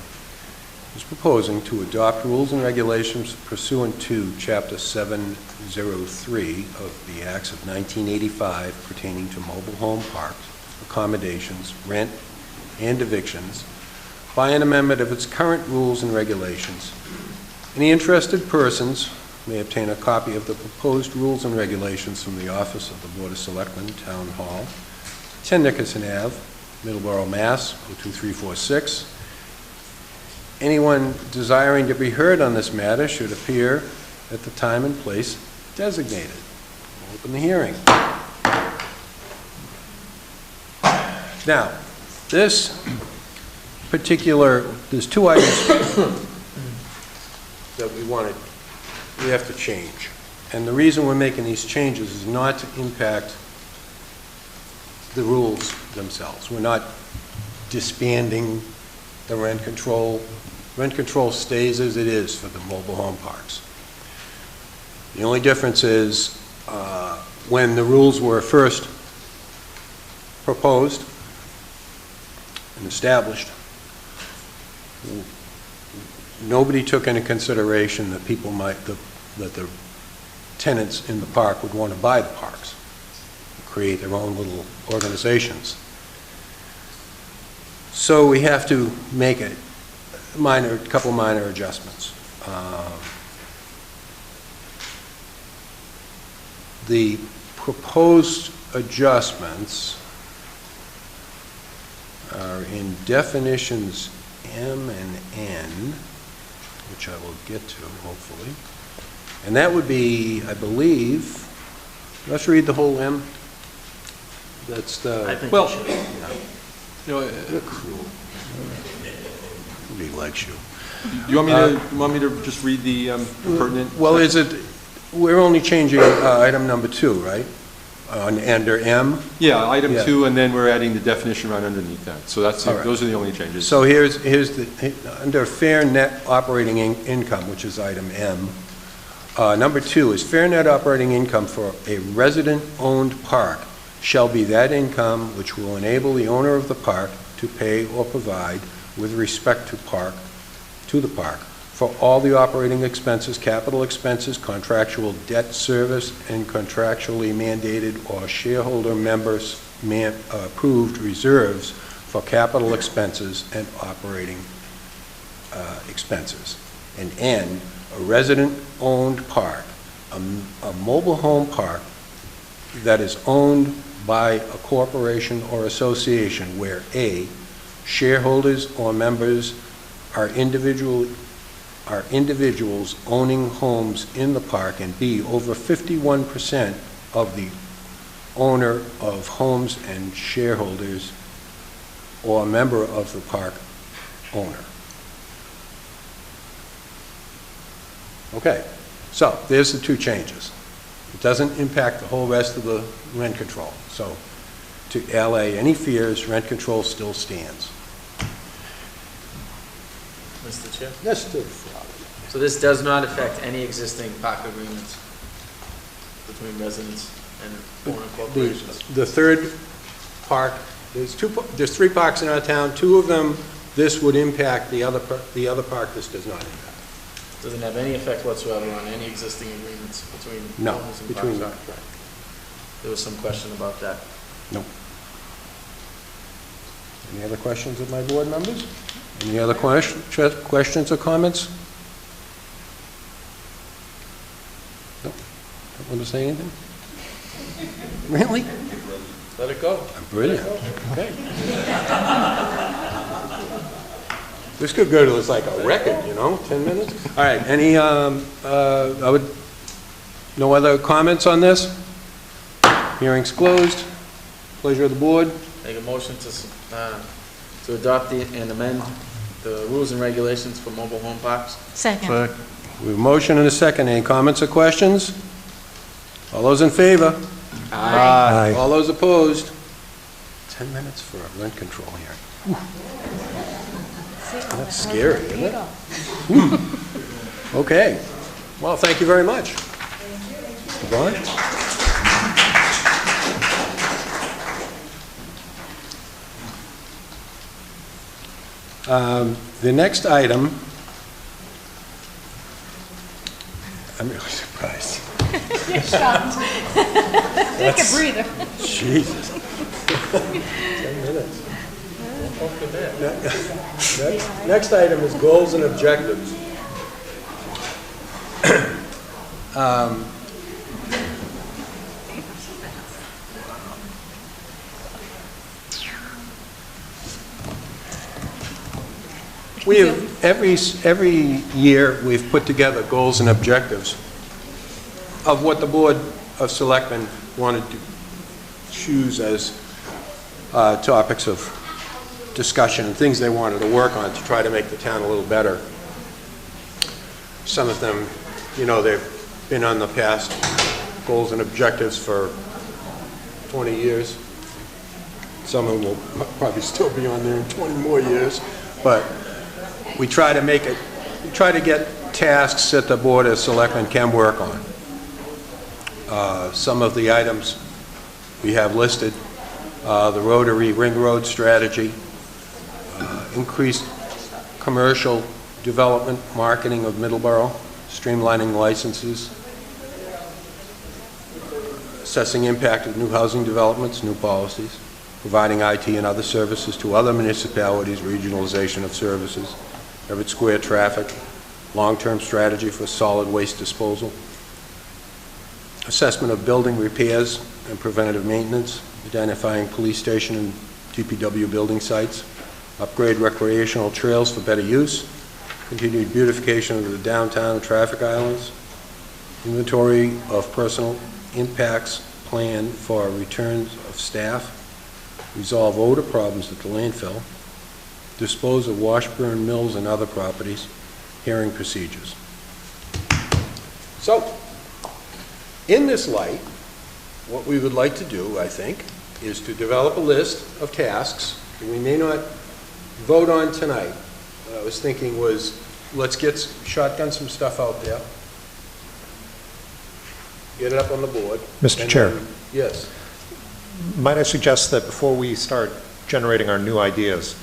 is proposing to adopt rules and regulations pursuant to Chapter 703 of the Acts of 1985 pertaining to mobile home parks, accommodations, rent, and evictions by an amendment of its current rules and regulations. Any interested persons may obtain a copy of the proposed rules and regulations from the office of the Board of Selectmen, Town Hall, 10 Nickerson Ave, Middleborough, Mass. 02346. Anyone desiring to be heard on this matter should appear at the time and place designated. I'll open the hearing. Now, there's two items that we have to change. And the reason we're making these changes is not to impact the rules themselves. We're not disbanding the rent control. Rent control stays as it is for the mobile home parks. The only difference is when the rules were first proposed and established, nobody took into consideration that that the tenants in the park would want to buy the parks. create their own little organizations. So we have to make a couple minor adjustments. The proposed adjustments are in definitions M and N, which I will get to, hopefully. And that would be, I believe, let's read the whole M. That's the... I think Well, we should. you know, You're cruel. Nobody likes you. you want me to just read the pertinent? Well, is it, we're only changing item number 2, right? Under M? Yeah, item Yeah. 2, and then we're adding the definition right underneath that. So that's, All right. those are the only changes. So here's the, under fair net operating income, which is item M, number 2 is fair net operating income for a resident-owned park shall be that income which will enable the owner of the park to pay or provide with respect to the park for all the operating expenses, capital expenses, contractual debt service, and contractually mandated or shareholder members approved reserves for capital expenses and operating expenses. And N, a resident-owned park, a mobile home park that is owned by a corporation or association where A, shareholders or members are individuals owning homes in the park, and B, over 51% of the owner of homes and shareholders or a member of the park owner. Okay, so there's the 2 changes. It doesn't impact the whole rest of the rent control. So to allay any fears, rent control still stands. Mr. Chair? Mr. So this does not affect any existing park agreements between residents and owner corporations? The third park, there's 3 parks in our town. 2 of them, this would impact. The other park, this does not impact. Doesn't have any effect whatsoever on any existing agreements between No, owners and between, parks? right. There was some question about that. No. Any other questions of my board members? Any other questions or comments? No? Don't want to say anything? Really? Let it go. Brilliant. Okay. This could go to, it's like a record, 10 minutes? All right, no other comments on this? Hearing's closed. Pleasure of the board. Make a motion to adopt and amend the rules and regulations for mobile home parks. Second. We have a motion and a second. Any comments or questions? All those in favor? Aye. All those opposed? 10 minutes for a rent control hearing. That's scary, isn't it? Okay. Well, thank you very much. Vaughn? The next item, I'm really surprised. You're shocked. Take a breather. Jesus. 10 minutes. Next item is goals and objectives. We have, every year, we've put together goals and objectives of what the Board of Selectmen wanted to choose as topics of discussion and things they wanted to work on to try to make the town a little better. Some of them, they've been on the past goals and objectives for 20 years. Some of them will probably still be on there in 20 more years, but we try to make it, we try to get tasks that the Board of Selectmen can work on. Some of the items we have listed, the Rotary Ring Road strategy, increased commercial development marketing of Middleborough, streamlining licenses, assessing impact of new housing developments, new policies, providing IT and other services to other municipalities, regionalization of services, Everett Square traffic, long-term strategy for solid waste disposal, assessment of building repairs and preventative maintenance, identifying police station and DPW building sites, upgrade recreational trails for better use, continued beautification of the downtown and traffic islands, inventory of personal impacts plan for returns of staff, resolve odor problems at the landfill, dispose of Washburn Mills and other properties, hearing procedures. So, in this light, what we would like to do, I think, is to develop a list of tasks that we may not vote on tonight. What I was thinking was, let's shotgun some stuff out there, get it up on the board. Mr. Chair. Yes. Might I suggest that before we start generating our new ideas,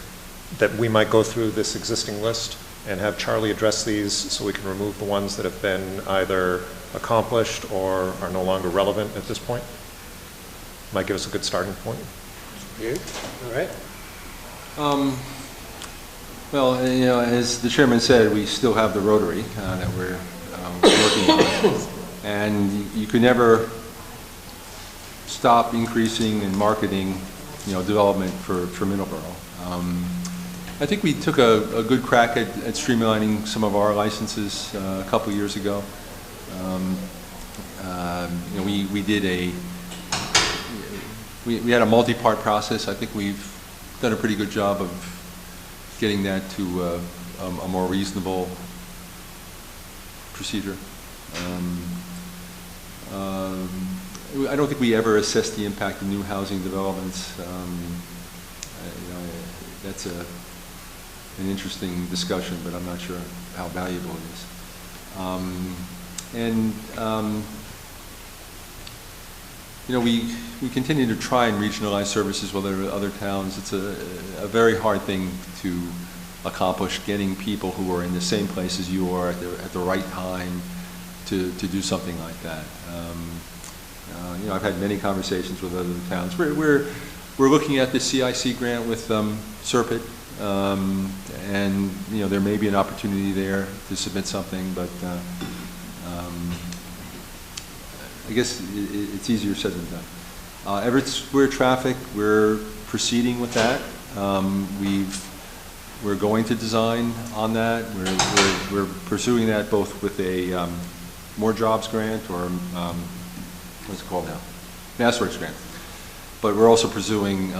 that we might go through this existing list and have Charlie address these so we can remove the ones that have been either accomplished or are no longer relevant at this point? Might give us a good starting point. You? All right. Well, as the chairman said, we still have the Rotary that we're working on. And you could never stop increasing and marketing, development for Middleborough. I think we took a good crack at streamlining some of our licenses a couple years ago. We had a multi-part process. I think we've done a pretty good job of getting that to a more reasonable procedure. I don't think we ever assessed the impact of new housing developments. That's an interesting discussion, but I'm not sure how valuable it is. We continue to try and regionalize services with other towns. It's a very hard thing to accomplish, getting people who are in the same place as you are at the right time to do something like that. I've had many conversations with other towns. We're looking at the CIC grant with Serpent, and there may be an opportunity there to submit something, but I guess it's easier said than done. Everett Square traffic, we're proceeding with that. We're going to design on that. We're pursuing that both with a more jobs grant or what's it called now? MassWorks grant. But we're also pursuing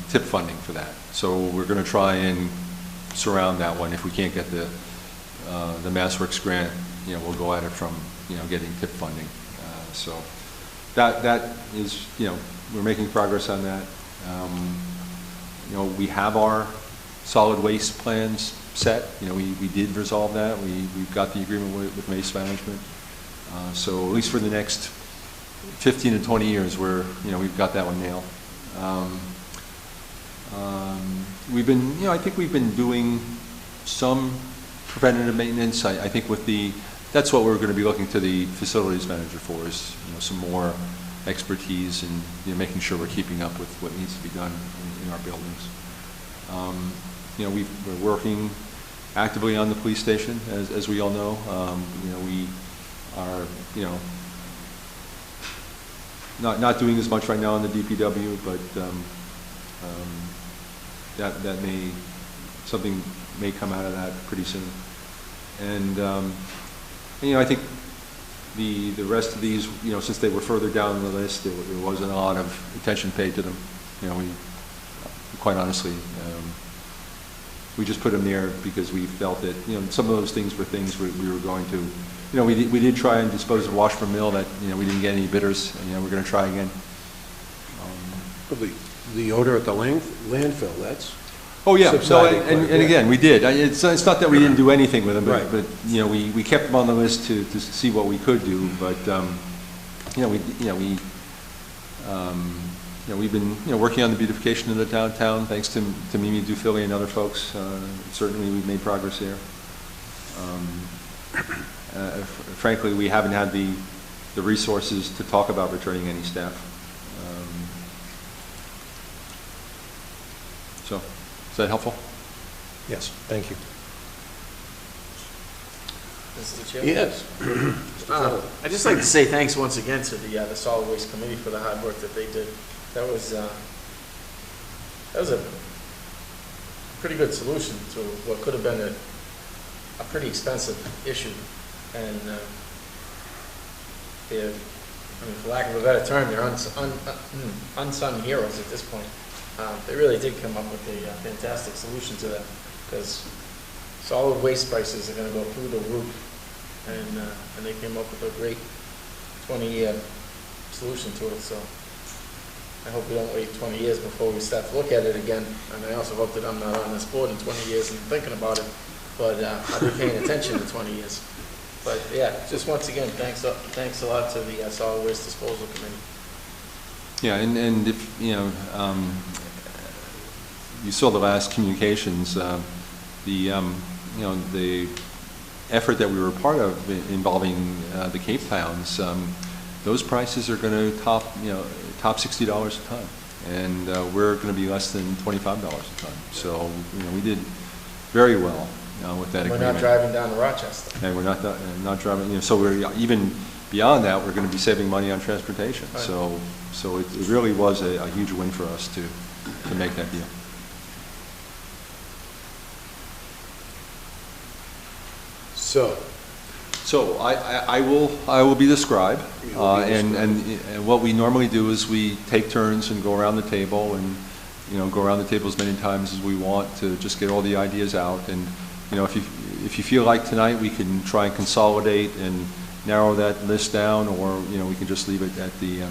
TIP funding for that. So we're going to try and surround that one. If we can't get the MassWorks grant, we'll go at it from getting TIP funding. So that is, we're making progress on that. We have our solid waste plans set. We did resolve that. We've got the agreement with Waste Management. So at least for the next 15 to 20 years, we've got that one nailed. I think we've been doing some preventative maintenance. I think that's what we're going to be looking to the facilities manager for, is some more expertise and making sure we're keeping up with what needs to be done in our buildings. We're working actively on the police station, as we all know. We are not doing as much right now on the DPW, but something may come out of that pretty soon. And I think the rest of these, since they were further down the list, there wasn't a lot of attention paid to them. Quite honestly, we just put them there because we felt that some of those things were things we were going to. We did try and dispose of Washburn Mill. That we didn't get any bidders. We're going to try again. The odor at the landfill, that's Oh, yeah. subsiding quite a And bit. again, we did. It's not that we didn't do anything with them, Right. but we kept them on the list to see what we could do. But we've been working on the beautification of the downtown, thanks to Mimi Dufilli and other folks. Certainly, we've made progress there. Frankly, we haven't had the the resources to talk about returning any staff. So, is that helpful? Yes, thank you. Mr. Chairman? Yes. I'd just like to say thanks once again to the Solid Waste Committee for the hard work that they did. That was a pretty good solution to what could have been a pretty expensive issue. And they're, I mean, for lack of a better term, they're unsung heroes at this point. They really did come up with a fantastic solution to that, because solid waste prices are going to go through the roof, and they came up with a great 20-year solution to it. So I hope we don't wait 20 years before we start to look at it again. And I also hope that I'm not on this board in 20 years and thinking about it, but I'll be paying attention in 20 years. But yeah, just once again, thanks a lot to the Solid Waste Disposal Committee. Yeah, and if, you saw the last communications, the effort that we were part of involving the Cape Towns, those prices are going to top $60 a ton, and we're going to be less than $25 a ton. So, we did very well with that agreement. We're not driving down to Rochester. And we're not driving, so we're even beyond that, we're going to be saving money on transportation. Right. So it really was a huge win for us to make that deal. So I will be the scribe, and what we normally do is we take turns and go around the table, and go around the table as many times as we want to just get all the ideas out. And if you feel like tonight we can try and consolidate and narrow that list down, or we can just leave it at the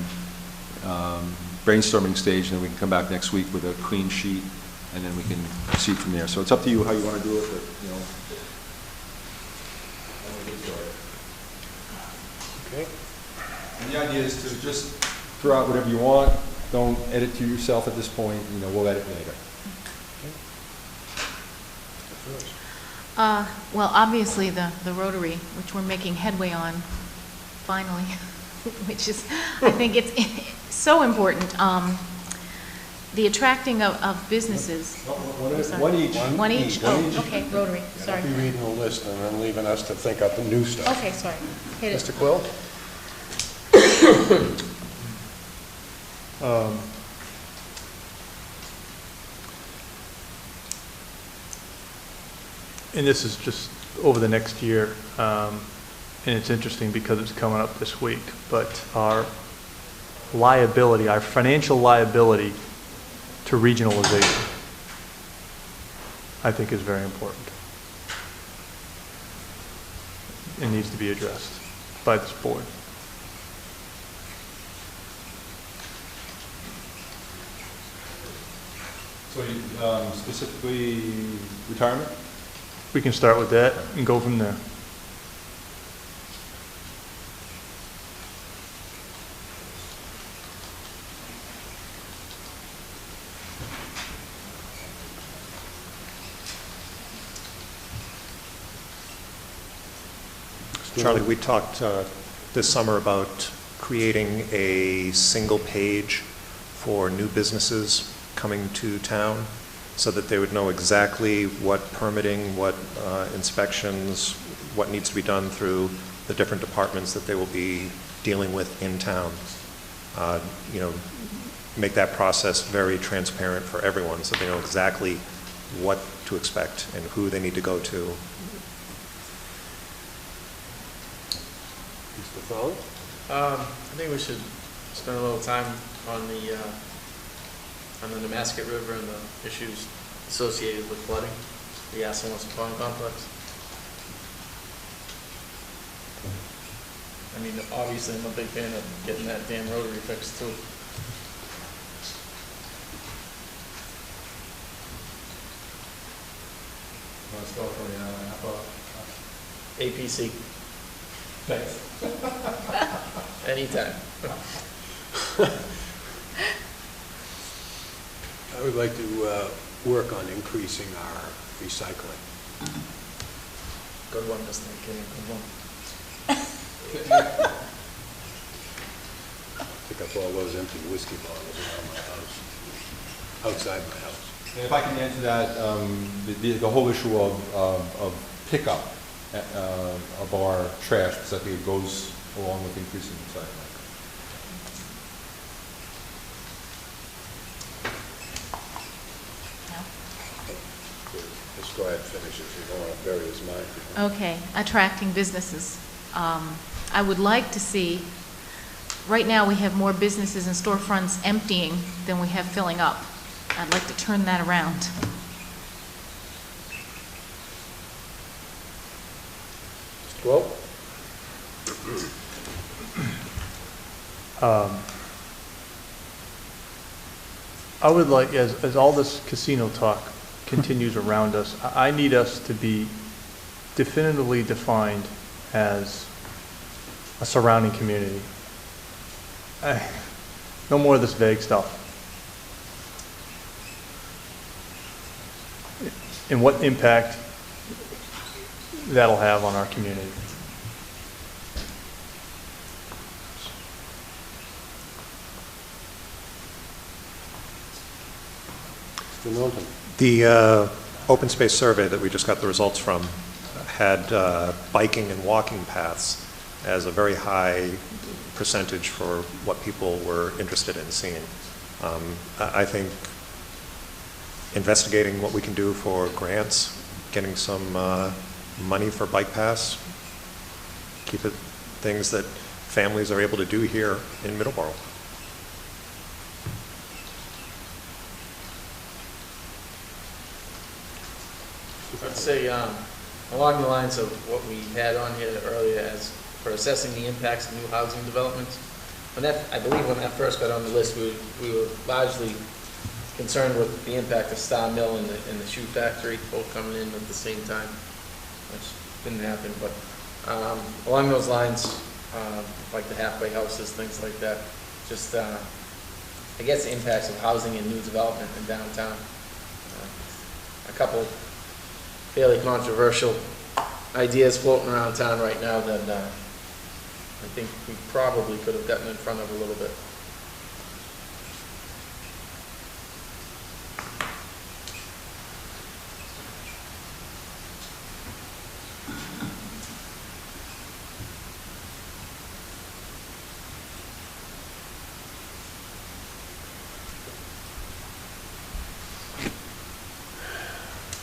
brainstorming stage, and then we can come back next week with a clean sheet, and then we can proceed from there. So it's up to you how you want to do it, but Okay. And the idea is to just throw out whatever you want. Don't edit to yourself at this point. We'll edit later. Well, obviously, the Rotary, which we're making headway on, finally, which is, I think it's so important. The attracting of businesses. One each. One each? Oh, okay, Rotary, sorry. I'll be reading the list and then leaving us to think up the new stuff. Okay, sorry. Hit it. Mr. Quill? And this is just over the next year, and it's interesting because it's coming up this week, but our liability, our financial liability to regionalization, I think is very important. It needs to be addressed by this board. So specifically retirement? We can start with that and go from there. Charlie, we talked this summer about creating a single page for new businesses coming to town so that they would know exactly what permitting, what inspections, what needs to be done through the different departments that they will be dealing with in town. Make that process very transparent for everyone so they know exactly what to expect and who they need to go to. Mr. Fowler? I think we should spend a little time on the Nemasket River and the issues associated with flooding, the Assawamsett Pond complex. I mean, obviously, I'm a big fan of getting that damn rotary fixed too. APC. Thanks. Anytime. I would like to work on increasing our recycling. Good one, Mr. McKinney, good one. pick up all those empty whiskey bottles around my house, outside my house. And if I can answer that, the whole issue of pickup of our trash, because I think it goes along with increasing recycling. Just go ahead and finish it, if you don't want to bury his mind. Okay, attracting businesses. I would like to see, right now we have more businesses and storefronts emptying than we have filling up. I'd like to turn that around. Mr. Quill? I would like, as all this casino talk continues around us, I need us to be definitively defined as a surrounding community. No more of this vague stuff. And what impact that'll have on our community. Mr. Milton? The open space survey that we just got the results from had biking and walking paths as a very high percentage for what people were interested in seeing. I think investigating what we can do for grants, getting some money for bike paths, keep it things that families are able to do here in Middleborough. I'd say along the lines of what we had on here earlier as for assessing the impacts of new housing developments. I believe when that first got on the list, we were largely concerned with the impact of Star Mill and the shoe factory both coming in at the same time, which didn't happen. But along those lines, like the halfway houses, things like that, just I guess the impacts of housing and new development in downtown. A couple fairly controversial ideas floating around town right now that I think we probably could have gotten in front of a little bit.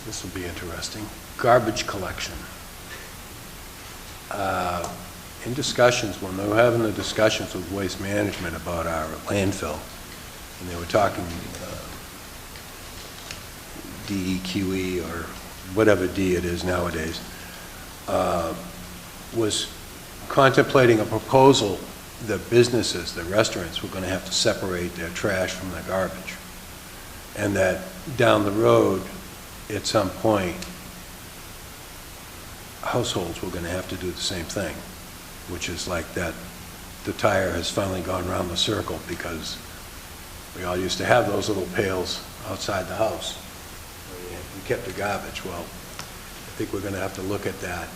This will be interesting. Garbage collection. In discussions, when they were having the discussions with Waste Management about our landfill, and they were talking DEQE or whatever D it is nowadays, was contemplating a proposal that businesses, the restaurants, were going to have to separate their trash from their garbage. And that down the road, at some point, households were going to have to do the same thing, which is like that the tire has finally gone around the circle because we all used to have those little pails outside the house. We kept the garbage. Well, I think we're going to have to look at that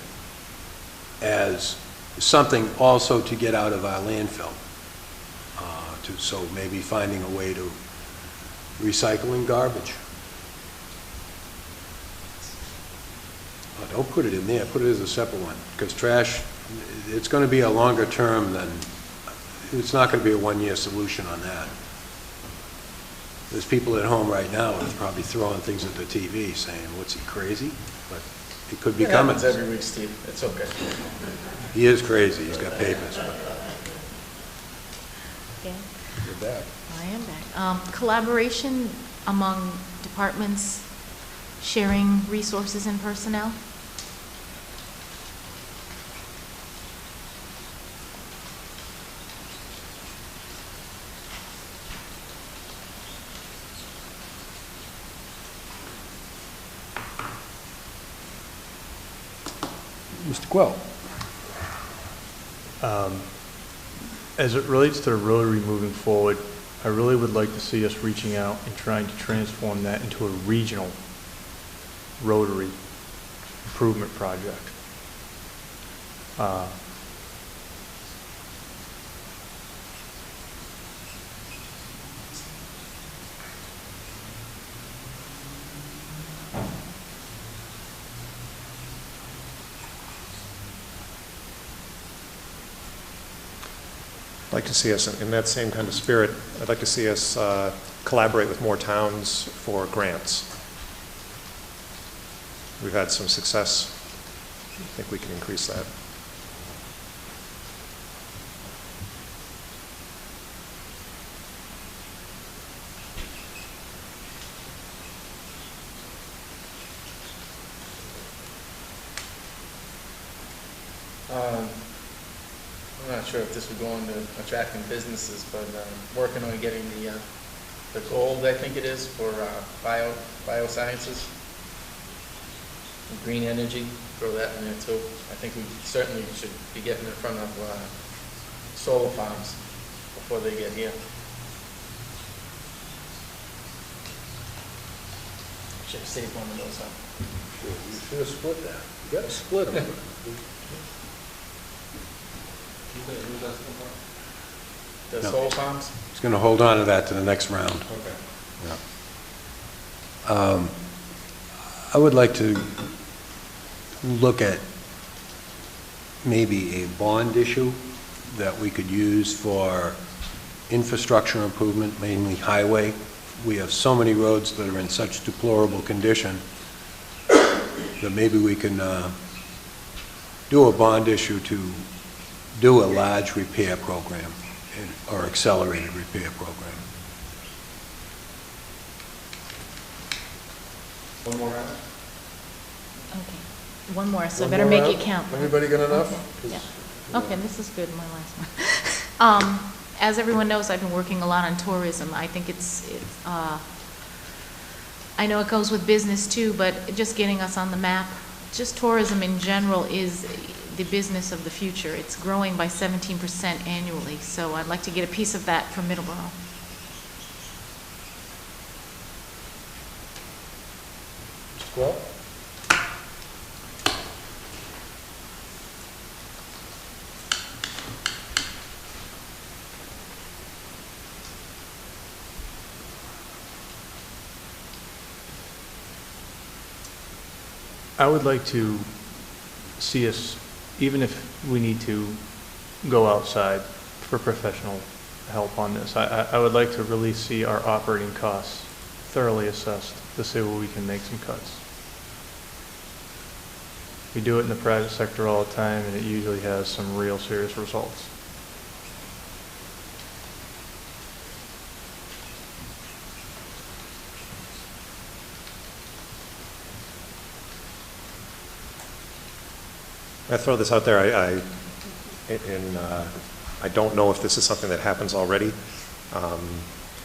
as something also to get out of our landfill. So maybe finding a way to recycling garbage. Oh, don't put it in there, put it as a separate one, because trash, it's going to be a longer term than, it's not going to be a one-year solution on that. There's people at home right now that are probably throwing things at the TV saying, what's he, crazy? But it could be coming. It happens every week, Steve. It's okay. He is crazy, he's got papers. Okay. You're back. I am back. Collaboration among departments, sharing resources and personnel. Mr. Quill. As it relates to the Rotary moving forward, I really would like to see us reaching out and trying to transform that into a regional Rotary improvement project. like to see us, in that same kind of spirit, I'd like to see us collaborate with more towns for grants. We've had some success. I think we can increase that. I'm not sure if this would go into attracting businesses, but working on getting the gold, I think it is, for biosciences, green energy, throw that in there too. I think we certainly should be getting in front of solar farms before they get here. Should have saved one of those up. You should have split that. You got to split them. The No. solar farms? He's going to hold on to that to the next round. Okay. Yeah. I would like to look at maybe a bond issue that we could use for infrastructure improvement, mainly highway. We have so many roads that are in such deplorable condition that maybe we can do a bond issue to do a large repair program or accelerated repair program. One more round? Okay, one more, so I One better more make round? it count. Everybody got enough? Okay, yeah. Okay, this is good, my last one. As everyone knows, I've been working a lot on tourism. I think I know it goes with business too, but just getting us on the map, just tourism in general is the business of the future. It's growing by 17% annually, so I'd like to get a piece of that from Middleborough. Well, I would like to see us, even if we need to go outside for professional help on this, I would like to really see our operating costs thoroughly assessed to see where we can make some cuts. We do it in the private sector all the time, and it usually has some real serious results. I throw this out there, I don't know if this is something that happens already.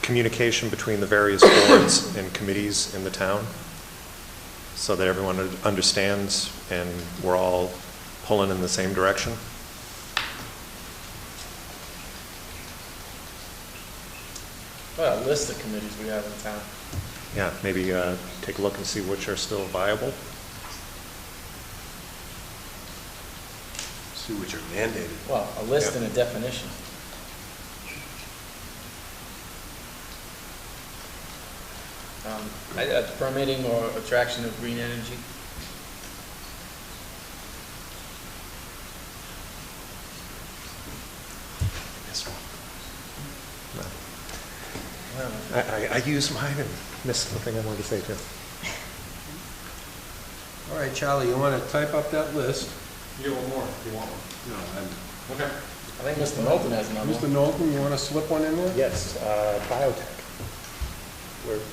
Communication between the various boards and committees in the town so that everyone understands and we're all pulling in the same direction. Well, a list of committees we have in town. Yeah, maybe take a look and see which are still viable. see which are mandated. Well, a list Yeah. and a definition. Permitting or attraction of green energy. This one. I used mine and missed the thing I wanted to say too. All right, Charlie, you want to type up that list? You get one more if you want one. No, Okay. I think Mr. Knowlton has another Mr. one. Knowlton, you want to slip one in there? Yes, biotech.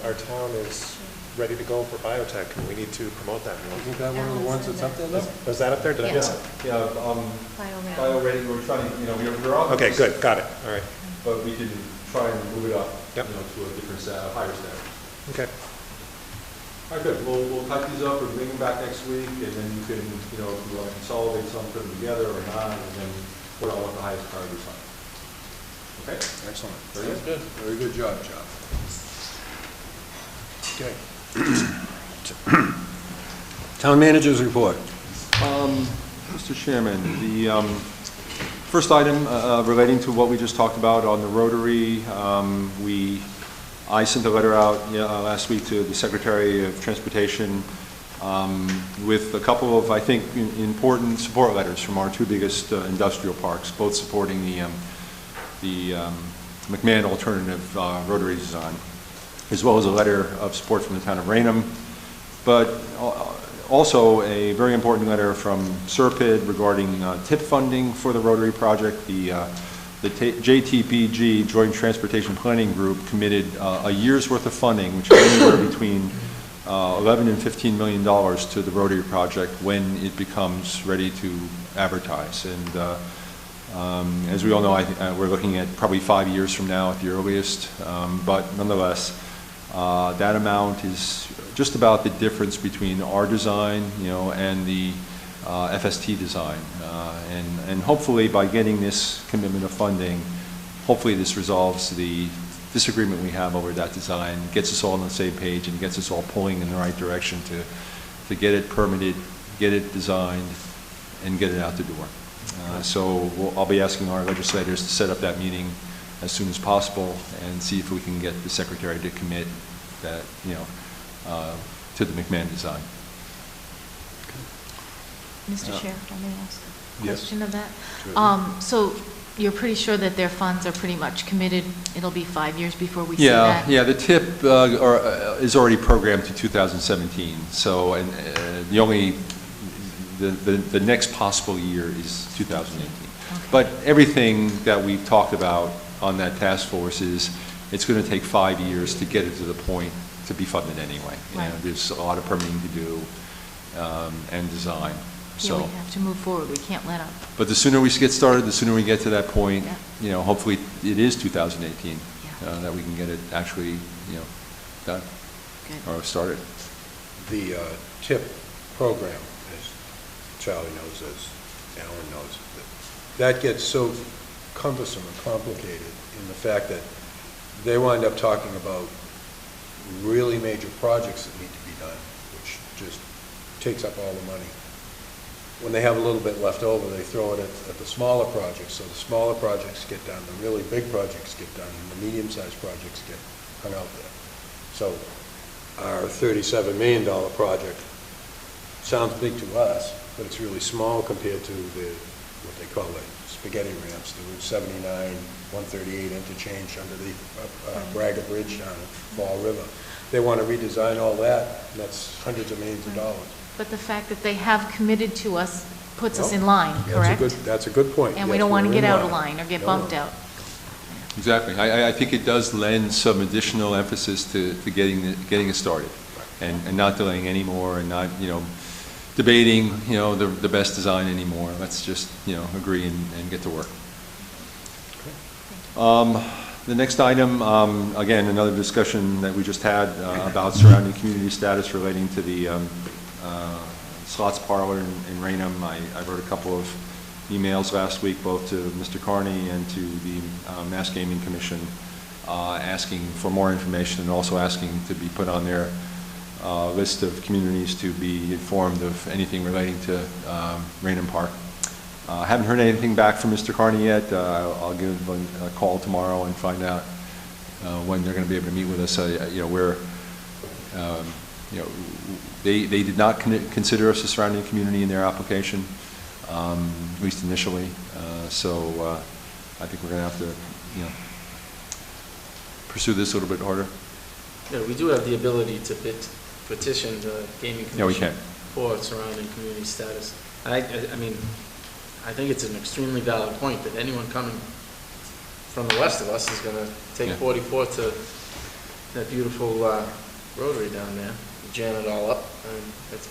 Our town is ready to go for biotech, and we need to promote that more. Isn't that one of the ones that's up there, though? Was that up there? Did I miss it? Yeah, Bio-rad. bio-rating, we're trying, we're on. Okay, good, got it, all right. But we can try and move it up, Yep. to a different higher standard. Okay. All right, good. We'll type these up and bring them back next week, and then you can, if you want to consolidate some, put them together or not, and then put on what the highest priorities are. Okay? Excellent. Very Sounds good. Very good job, Charlie. Okay. Town managers report. Mr. Chairman, the first item relating to what we just talked about on the Rotary, I sent a letter out last week to the Secretary of Transportation with a couple of, I think, important support letters from our two biggest industrial parks, both supporting the the McMahon alternative rotary design, as well as a letter of support from the town of Rainham, but also a very important letter from SERPID regarding TIP funding for the Rotary project. The JTPG, Joint Transportation Planning Group, committed a year's worth of funding, which is anywhere between $11 and $15 million to the Rotary project when it becomes ready to advertise. And as we all know, we're looking at probably 5 years from now at the earliest, but nonetheless, that amount is just about the difference between our design, and the FST design. And hopefully by getting this commitment of funding, hopefully this resolves the disagreement we have over that design, gets us all on the same page, and gets us all pulling in the right direction to get it permitted, get it designed, and get it out the door. So I'll be asking our legislators to set up that meeting as soon as possible and see if we can get the secretary to commit that, to the McMahon design. Mr. Chair, if I may ask a Yes. question of that? Sure. So you're pretty sure that their funds are pretty much committed? It'll be 5 years before we see that? Yeah, the TIP is already programmed to 2017. So, and the next possible year is 2018. Okay. But everything that we've talked about on that task force is, it's going to take 5 years to get it to the point to be funded anyway. Right. There's a lot of permitting to do and design. Yeah, we have to move forward. We can't let up. But the sooner we get started, the sooner we get to that point, Yeah. hopefully it is 2018, Yeah. that we can get it actually, done Good. or started. The TIP program, as Charlie knows, as Alan knows, that gets so cumbersome and complicated in the fact that they wind up talking about really major projects that need to be done, which just takes up all the money. When they have a little bit left over, they throw it at the smaller projects, so the smaller projects get done, the really big projects get done, and the medium-sized projects get hung out there. So our $37 million project sounds big to us, but it's really small compared to what they call the spaghetti ramps, the Route 79, 138 interchange under the Braga Bridge down at Fall River. They want to redesign all that, and that's hundreds of millions of dollars. But the fact that they have committed to us puts us Well, in line, correct? That's a good point. And we Yes, don't want to we're get in out of line or get No, bumped no. out. Exactly. I think it does lend some additional emphasis to getting it started, and not delaying anymore, and not, debating, the best design anymore. Let's just, agree and get to work. The next item, again, another discussion that we just had about surrounding community status relating to the Slots Parlor in Rainham. I wrote a couple of emails last week, both to Mr. Carney and to the Mass Gaming Commission, asking for more information and also asking to be put on their list of communities to be informed of anything relating to Rainham Park. I haven't heard anything back from Mr. Carney yet. I'll give a call tomorrow and find out when they're going to be able to meet with us. They did not consider us a surrounding community in their application, at least initially. So I think we're going to have to, pursue this a little bit harder. Yeah, we do have the ability to petition the gaming commission. Yeah, we can. For surrounding community status. I mean, I think it's an extremely valid point that anyone coming from the west of us is going to take Yeah. 44 to that beautiful rotary down there, jam it all up. I mean, it's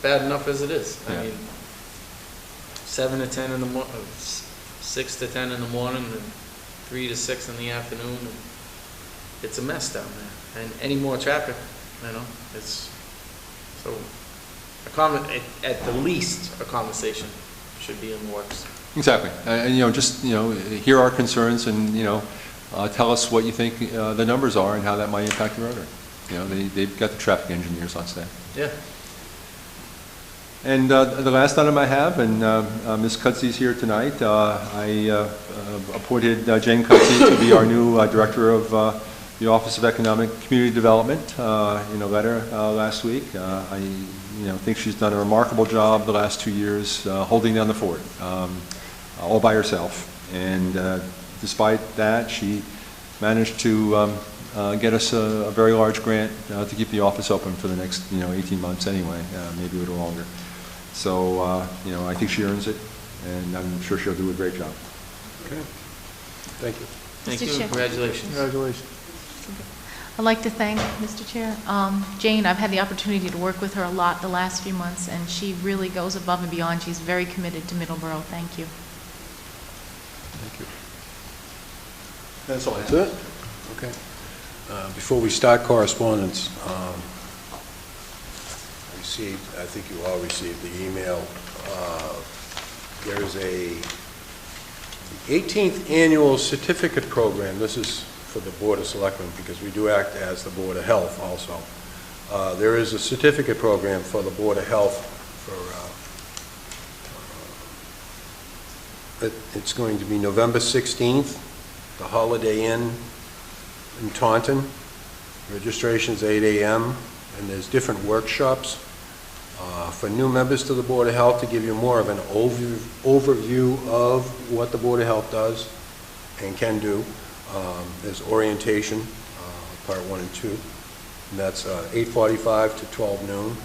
bad enough as it is. Yeah. I mean, 7 to 10 in the morning, 6 to 10 in the morning, and 3 to 6 in the afternoon. And it's a mess down there. And any more traffic, it's so. At the least, a conversation should be in the works. Exactly. And, just, hear our concerns and, tell us what you think the numbers are and how that might impact the rotary. They've got the traffic engineers on staff. Yeah. And the last item I have, and Ms. Cutsey's here tonight, I appointed Jane Cutsey to be our new director of the Office of Economic Community Development in a letter last week. I think she's done a remarkable job the last 2 years holding down the fort all by herself. And despite that, she managed to get us a very large grant to keep the office open for the next, 18 months anyway, maybe a little longer. So, I think she earns it, and I'm sure she'll do a great job. Okay. Thank you. Thank Mr. you, Chair. congratulations. Congratulations. I'd like to thank, Mr. Chair, Jane. I've had the opportunity to work with her a lot the last few months, and she really goes above and beyond. She's very committed to Middleborough. Thank you. Thank you. That's all I have. That's it? Okay. Before we start correspondence, I think you all received the email. There is the 18th Annual Certificate Program. This is for the Board of Selectmen, because we do act as the Board of Health also. There is a certificate program for the Board of Health it's going to be November 16th, the Holiday Inn in Taunton. Registration's 8 a.m., and there's different workshops for new members to the Board of Health to give you more of an overview of what the Board of Health does and can do. There's orientation, part 1 and 2, and that's 8:45 to 12 noon.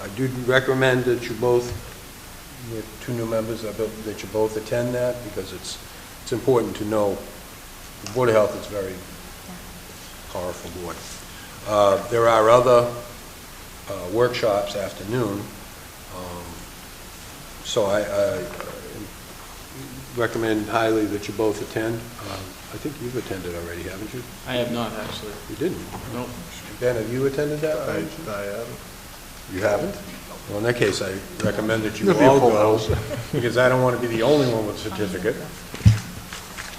I do recommend that you both, with 2 new members, that you both attend that, because it's important to know the Board of Health is a very powerful board. There are other workshops afternoon, so I recommend highly that you both attend. I think you've attended already, haven't you? I have not, actually. You didn't? Nope. Ben, have you attended that? I haven't. You haven't? Well, in that case, I recommend that you all go, because I don't want to be the only one with a certificate.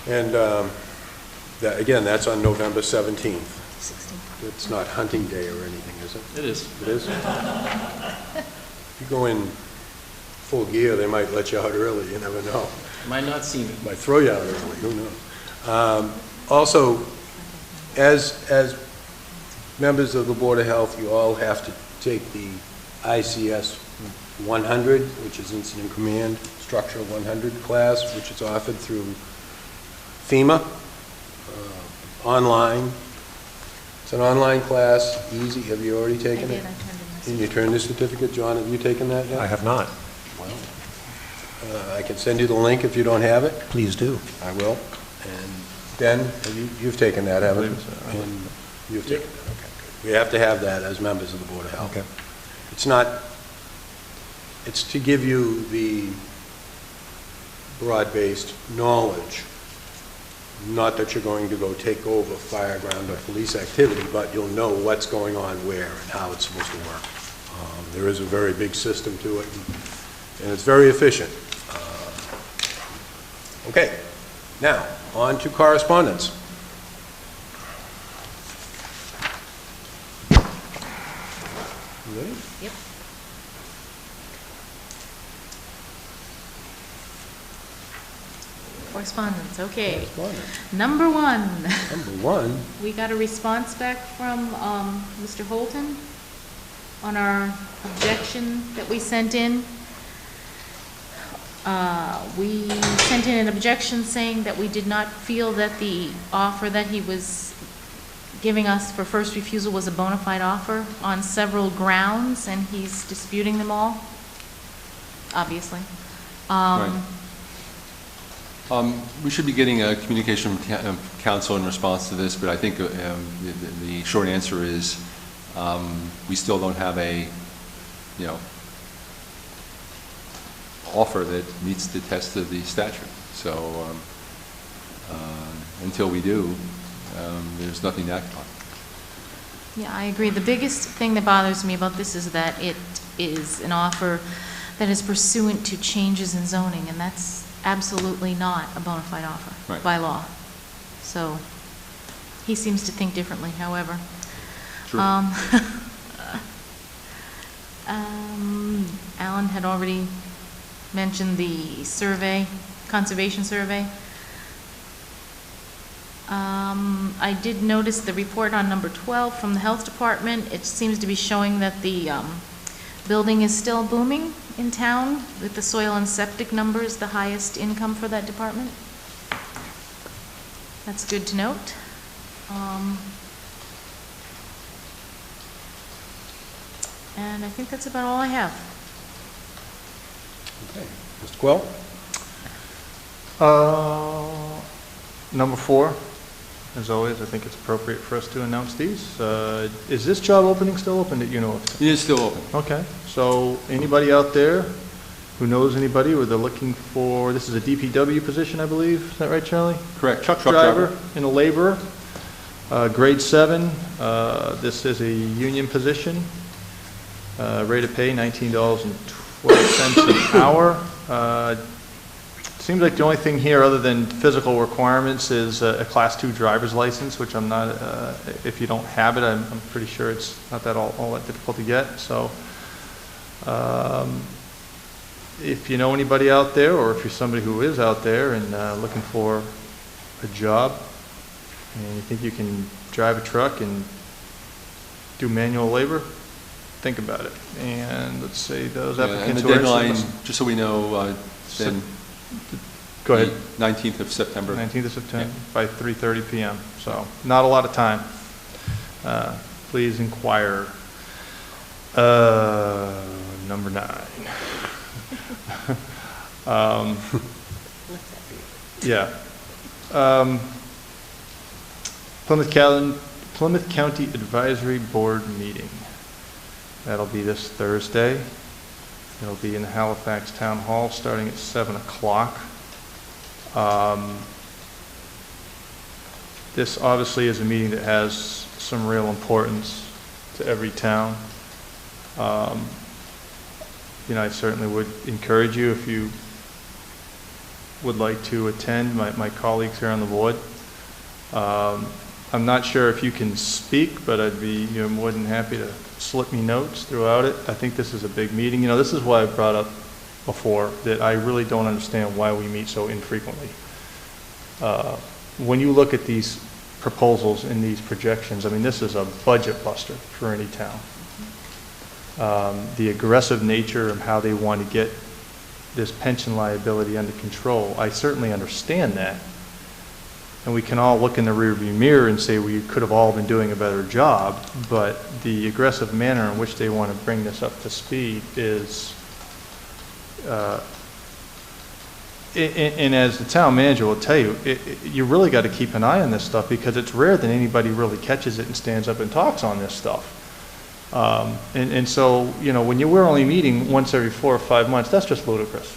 And again, that's on November 17th. 16th. It's not hunting day or anything, is it? It is. It is? If you go in full gear, they might let you out early, you never know. Might not see me. Might throw you out early, who knows? Also, as members of the Board of Health, you all have to take the ICS 100, which is Incident Command Structure 100 class, which is offered through FEMA, online. It's an online class, easy. Have you already taken it? I turned in And you turned the certificate, John, have you taken that yet? I have not. Well, I can send you the link if you don't have it. Please do. I will. And Ben, you've taken that, haven't you? And you've taken that, okay, good. We have to have that as members of the Board of Health. Okay. It's to give you the broad-based knowledge, not that you're going to go take over fireground or police activity, but you'll know what's going on where and how it's supposed to work. There is a very big system to it, and it's very efficient. Okay, now, on to correspondence. You ready? Yep. Correspondence, okay. Correspondence. Number 1. Number 1. We got a response back from Mr. Holton on our objection that we sent in. We sent in an objection saying that we did not feel that the offer that he was giving us for first refusal was a bona fide offer on several grounds, and he's disputing them all, obviously. Right. We should be getting a communication from council in response to this, but I think the short answer is we still don't have a, offer that meets the test of the statute. So until we do, there's nothing to act on. Yeah, I agree. The biggest thing that bothers me about this is that it is an offer that is pursuant to changes in zoning, and that's absolutely not a bona fide offer Right. by law. So he seems to think differently, however. Sure. Alan had already mentioned the survey, conservation survey. I did notice the report on number 12 from the Health Department. It seems to be showing that the building is still booming in town, with the soil and septic numbers the highest income for that department. That's good to note. And I think that's about all I have. Okay. Mr. Quell? Number 4, as always, I think it's appropriate for us to announce these. Is this job opening still open that you know of? It is still open. Okay, so anybody out there who knows anybody or they're looking for, this is a DPW position, I believe, is that right, Charlie? Correct. Truck driver and a laborer, grade 7. This is a union position. Rate of pay, $19.12 an hour. Seems like the only thing here, other than physical requirements, is a Class 2 driver's license, which I'm not, if you don't have it, I'm pretty sure it's not that all that difficult to get. So if you know anybody out there, or if you're somebody who is out there and looking for a job, and you think you can drive a truck and do manual labor, think about it. And let's see, those applicants And the who are deadline, interested- just so we know, then Go ahead. 19th of September. 19th of September by 3:30 p.m. So not a lot of time. Please inquire. Number 9. Yeah. Plymouth County Advisory Board meeting. That'll be this Thursday. It'll be in the Halifax Town Hall starting at 7 o'clock. This obviously is a meeting that has some real importance to every town. You know, I certainly would encourage you, if you would like to attend, my colleagues here on the board. I'm not sure if you can speak, but I'd be more than happy to slip me notes throughout it. I think this is a big meeting. You know, this is why I brought up before that I really don't understand why we meet so infrequently. When you look at these proposals and these projections, I mean, this is a budget buster for any town. The aggressive nature of how they want to get this pension liability under control, I certainly understand that. And we can all look in the rearview mirror and say we could have all been doing a better job, but the aggressive manner in which they want to bring this up to speed is, and as the town manager will tell you, you really got to keep an eye on this stuff, because it's rare that anybody really catches it and stands up and talks on this stuff. And so, you know, when we're only meeting once every 4 or 5 months, that's just ludicrous.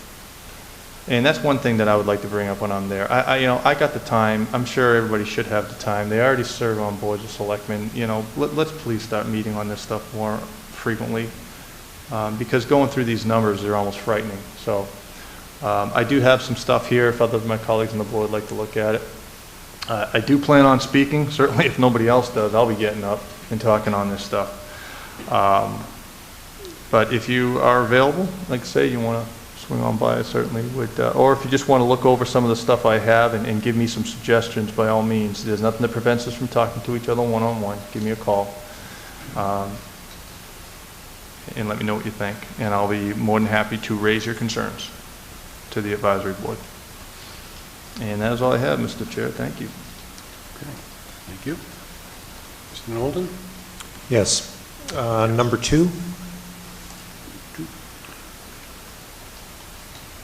And that's one thing that I would like to bring up when I'm there. I got the time. I'm sure everybody should have the time. They already serve on boards of selectmen. You know, let's please start meeting on this stuff more frequently, because going through these numbers are almost frightening. So I do have some stuff here if other of my colleagues on the board would like to look at it. I do plan on speaking. Certainly, if nobody else does, I'll be getting up and talking on this stuff. But if you are available, like I say, you want to swing on by, I certainly would. Or if you just want to look over some of the stuff I have and give me some suggestions, by all means. There's nothing that prevents us from talking to each other one-on-one. Give me a call. And let me know what you think. And I'll be more than happy to raise your concerns to the advisory board. And that is all I have, Mr. Chair. Thank you. Okay, thank you. Mr. Knowlton? Yes. Number 2,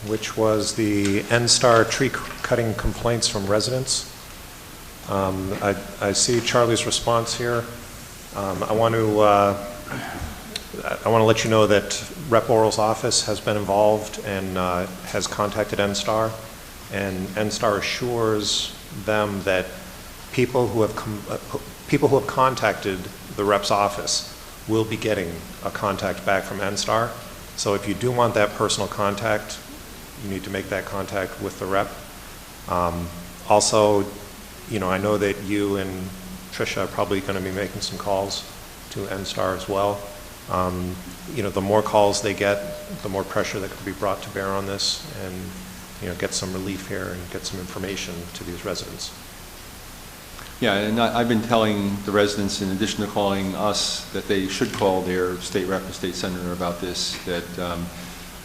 which was the N-Star tree cutting complaints from residents. I see Charlie's response here. I want to let you know that Rep. Oral's office has been involved and has contacted N-Star, and N-Star assures them that people who have contacted the rep's office will be getting a contact back from N-Star. So if you do want that personal contact, you need to make that contact with the rep. Also, you know, I know that you and Tricia are probably going to be making some calls to N-Star as well. You know, the more calls they get, the more pressure that could be brought to bear on this, and, you know, get some relief here and get some information to these residents. Yeah, and I've been telling the residents, in addition to calling us, that they should call their state rep and state senator about this, that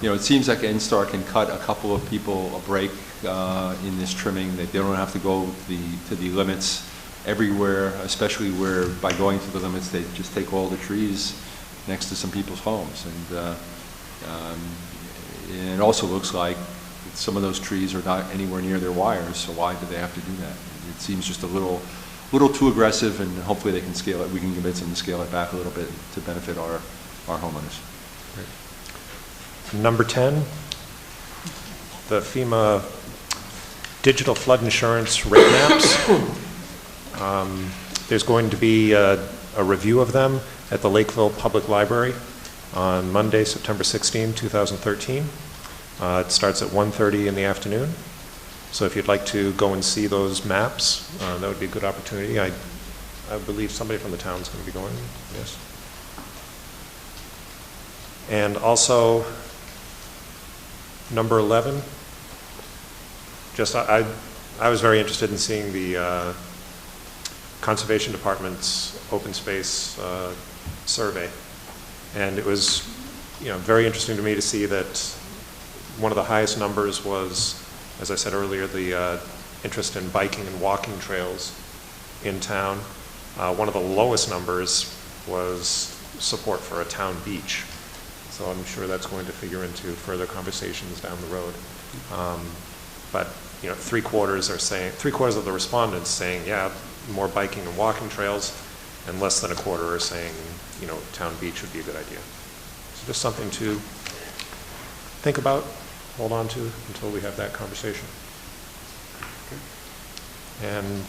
you know, it seems like N-Star can cut a couple of people a break in this trimming, that they don't have to go to the limits everywhere, especially where by going to the limits, they just take all the trees next to some people's homes. And it also looks like some of those trees are not anywhere near their wires, so why do they have to do that? It seems just a little too aggressive, and hopefully they can scale it. We can convince them to scale it back a little bit to benefit our homeowners. Number 10, the FEMA digital flood insurance rate maps. There's going to be a review of them at the Lakeville Public Library on Monday, September 16, 2013. It starts at 1:30 in the afternoon. So if you'd like to go and see those maps, that would be a good opportunity. I believe somebody from the town is going to be going, yes. And also, number 11, just I was very interested in seeing the Conservation Department's open space survey. And it was, very interesting to me to see that one of the highest numbers was, as I said earlier, the interest in biking and walking trails in town. One of the lowest numbers was support for a town beach. So I'm sure that's going to figure into further conversations down the road. But three-quarters of the respondents saying, yeah, more biking and walking trails, and less than a quarter are saying, town beach would be a good idea. So just something to think about, hold on to until we have that conversation. Okay. And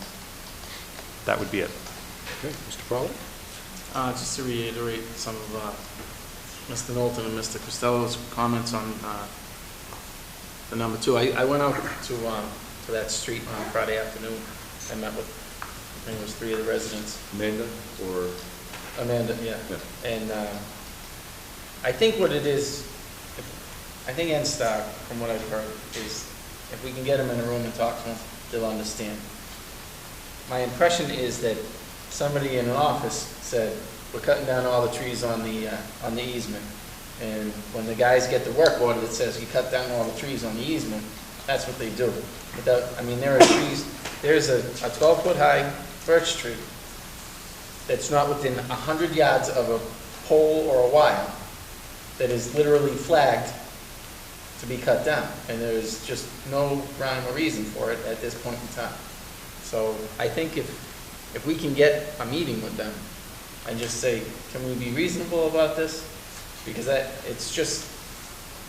that would be it. Okay, Mr. Frawley? Just to reiterate some of Mr. Knowlton and Mr. Costello's comments on the number 2. I went out to that street on Friday afternoon. I met with, I think it was 3 of the residents. Amanda or? Amanda, yeah. And I think what it is, I think N-Star, from what I've heard, is if we can get them in a room and talk to them, they'll understand. My impression is that somebody in an office said, we're cutting down all the trees on the easement. And when the guys get the work order that says you cut down all the trees on the easement, that's what they do. There are trees, there's a 12-foot high birch tree that's not within 100 yards of a pole or a wire that is literally flagged to be cut down. And there's just no rhyme or reason for it at this point in time. So I think if we can get a meeting with them and just say, can we be reasonable about this? Because it's just,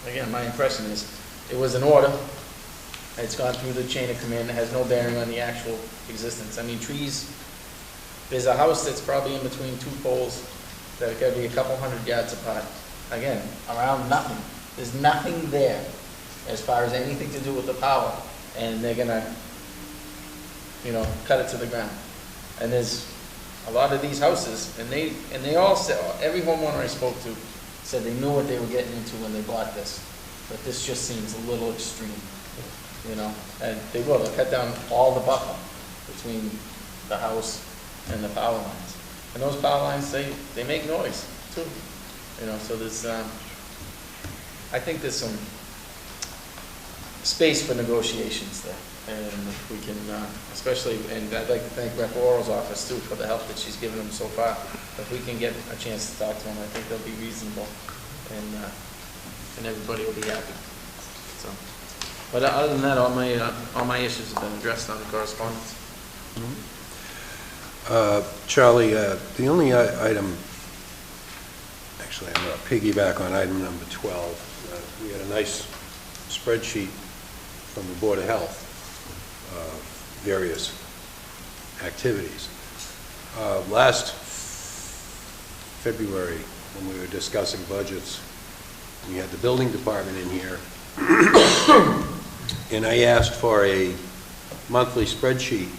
again, my impression is it was an order. It's gone through the chain of command. It has no bearing on the actual existence. Trees, there's a house that's probably in between 2 poles that are going to be a couple 100 yards apart. Again, around nothing. There's nothing there as far as anything to do with the power. And they're going to, cut it to the ground. And there's a lot of these houses, and they all said, every homeowner I spoke to said they knew what they were getting into when they bought this. But this just seems a little extreme, And they'll cut down all the buffer between the house and the power lines. And those power lines, they make noise too, So there's, I think there's some space for negotiations there. And if we can, especially, and I'd like to thank Rep. Oral's office too for the help that she's given them so far. If we can get a chance to talk to them, I think they'll be reasonable, and everybody will be happy. So, but other than that, all my issues have been addressed on the correspondence. Charlie, the only item, actually, I'm going to piggyback on item number 12. We had a nice spreadsheet from the Board of Health. Various activities. Last February, when we were discussing budgets, we had the building department in here, and I asked for a monthly spreadsheet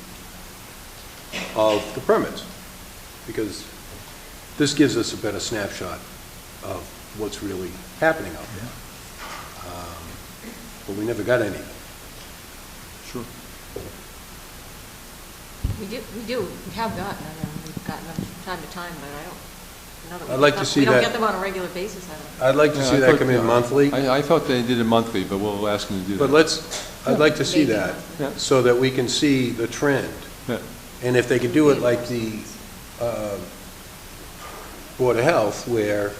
of the permits, because this gives us a better snapshot of what's really happening out there. But we never got any. Sure. We have gotten them, and we've gotten them from time to time, but I'd like to see We don't that. get them on a regular basis, I don't. I'd like to Yeah, see I that thought, come in monthly, I thought they did it monthly, but we'll ask them to do that. but I'd like to see Maybe that, Yeah. so that we can see the trend. Yeah. And if they could do it like the Board of Health, where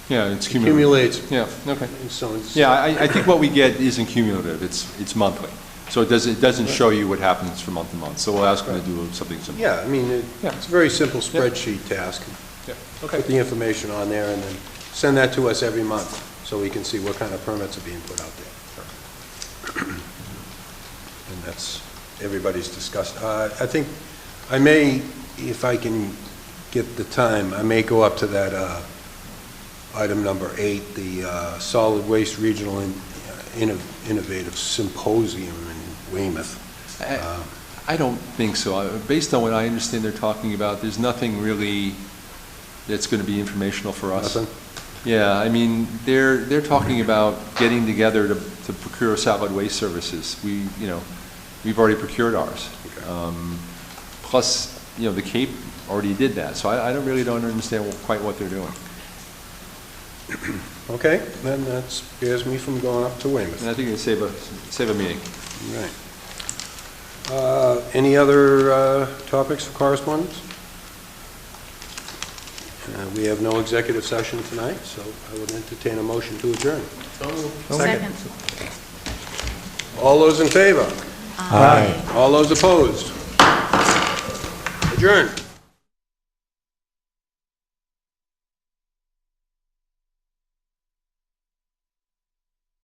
Yeah, it's it cumulative. accumulates, Yeah, okay. and so it's... Yeah, I think what we get isn't cumulative, it's monthly. So it doesn't show you what happens from month to month, so we'll ask them to do something simple. Yeah, I mean, Yeah. it's a very simple spreadsheet task. Yeah, Put the information on there and then send that to us every month, so we can see what kind of permits are being put out there. And that's, everybody's discussed. I think I may, if I can get the time, I may go up to that item number 8, the Solid Waste Regional Innovative Symposium in Weymouth. I don't think so. Based on what I understand they're talking about, there's nothing really that's going to be informational for us. Nothing? Yeah, I mean, they're talking about getting together to procure solid waste services. We've already procured ours. Okay. Plus, the Cape already did that, so I don't understand quite what they're doing. Okay, then that spares me from going up to Weymouth. And I think they save a meeting. Right. Any other topics for correspondence? We have no executive session tonight, so I would entertain a motion to adjourn. Second. All those in favor? Aye. All those opposed? Adjourned.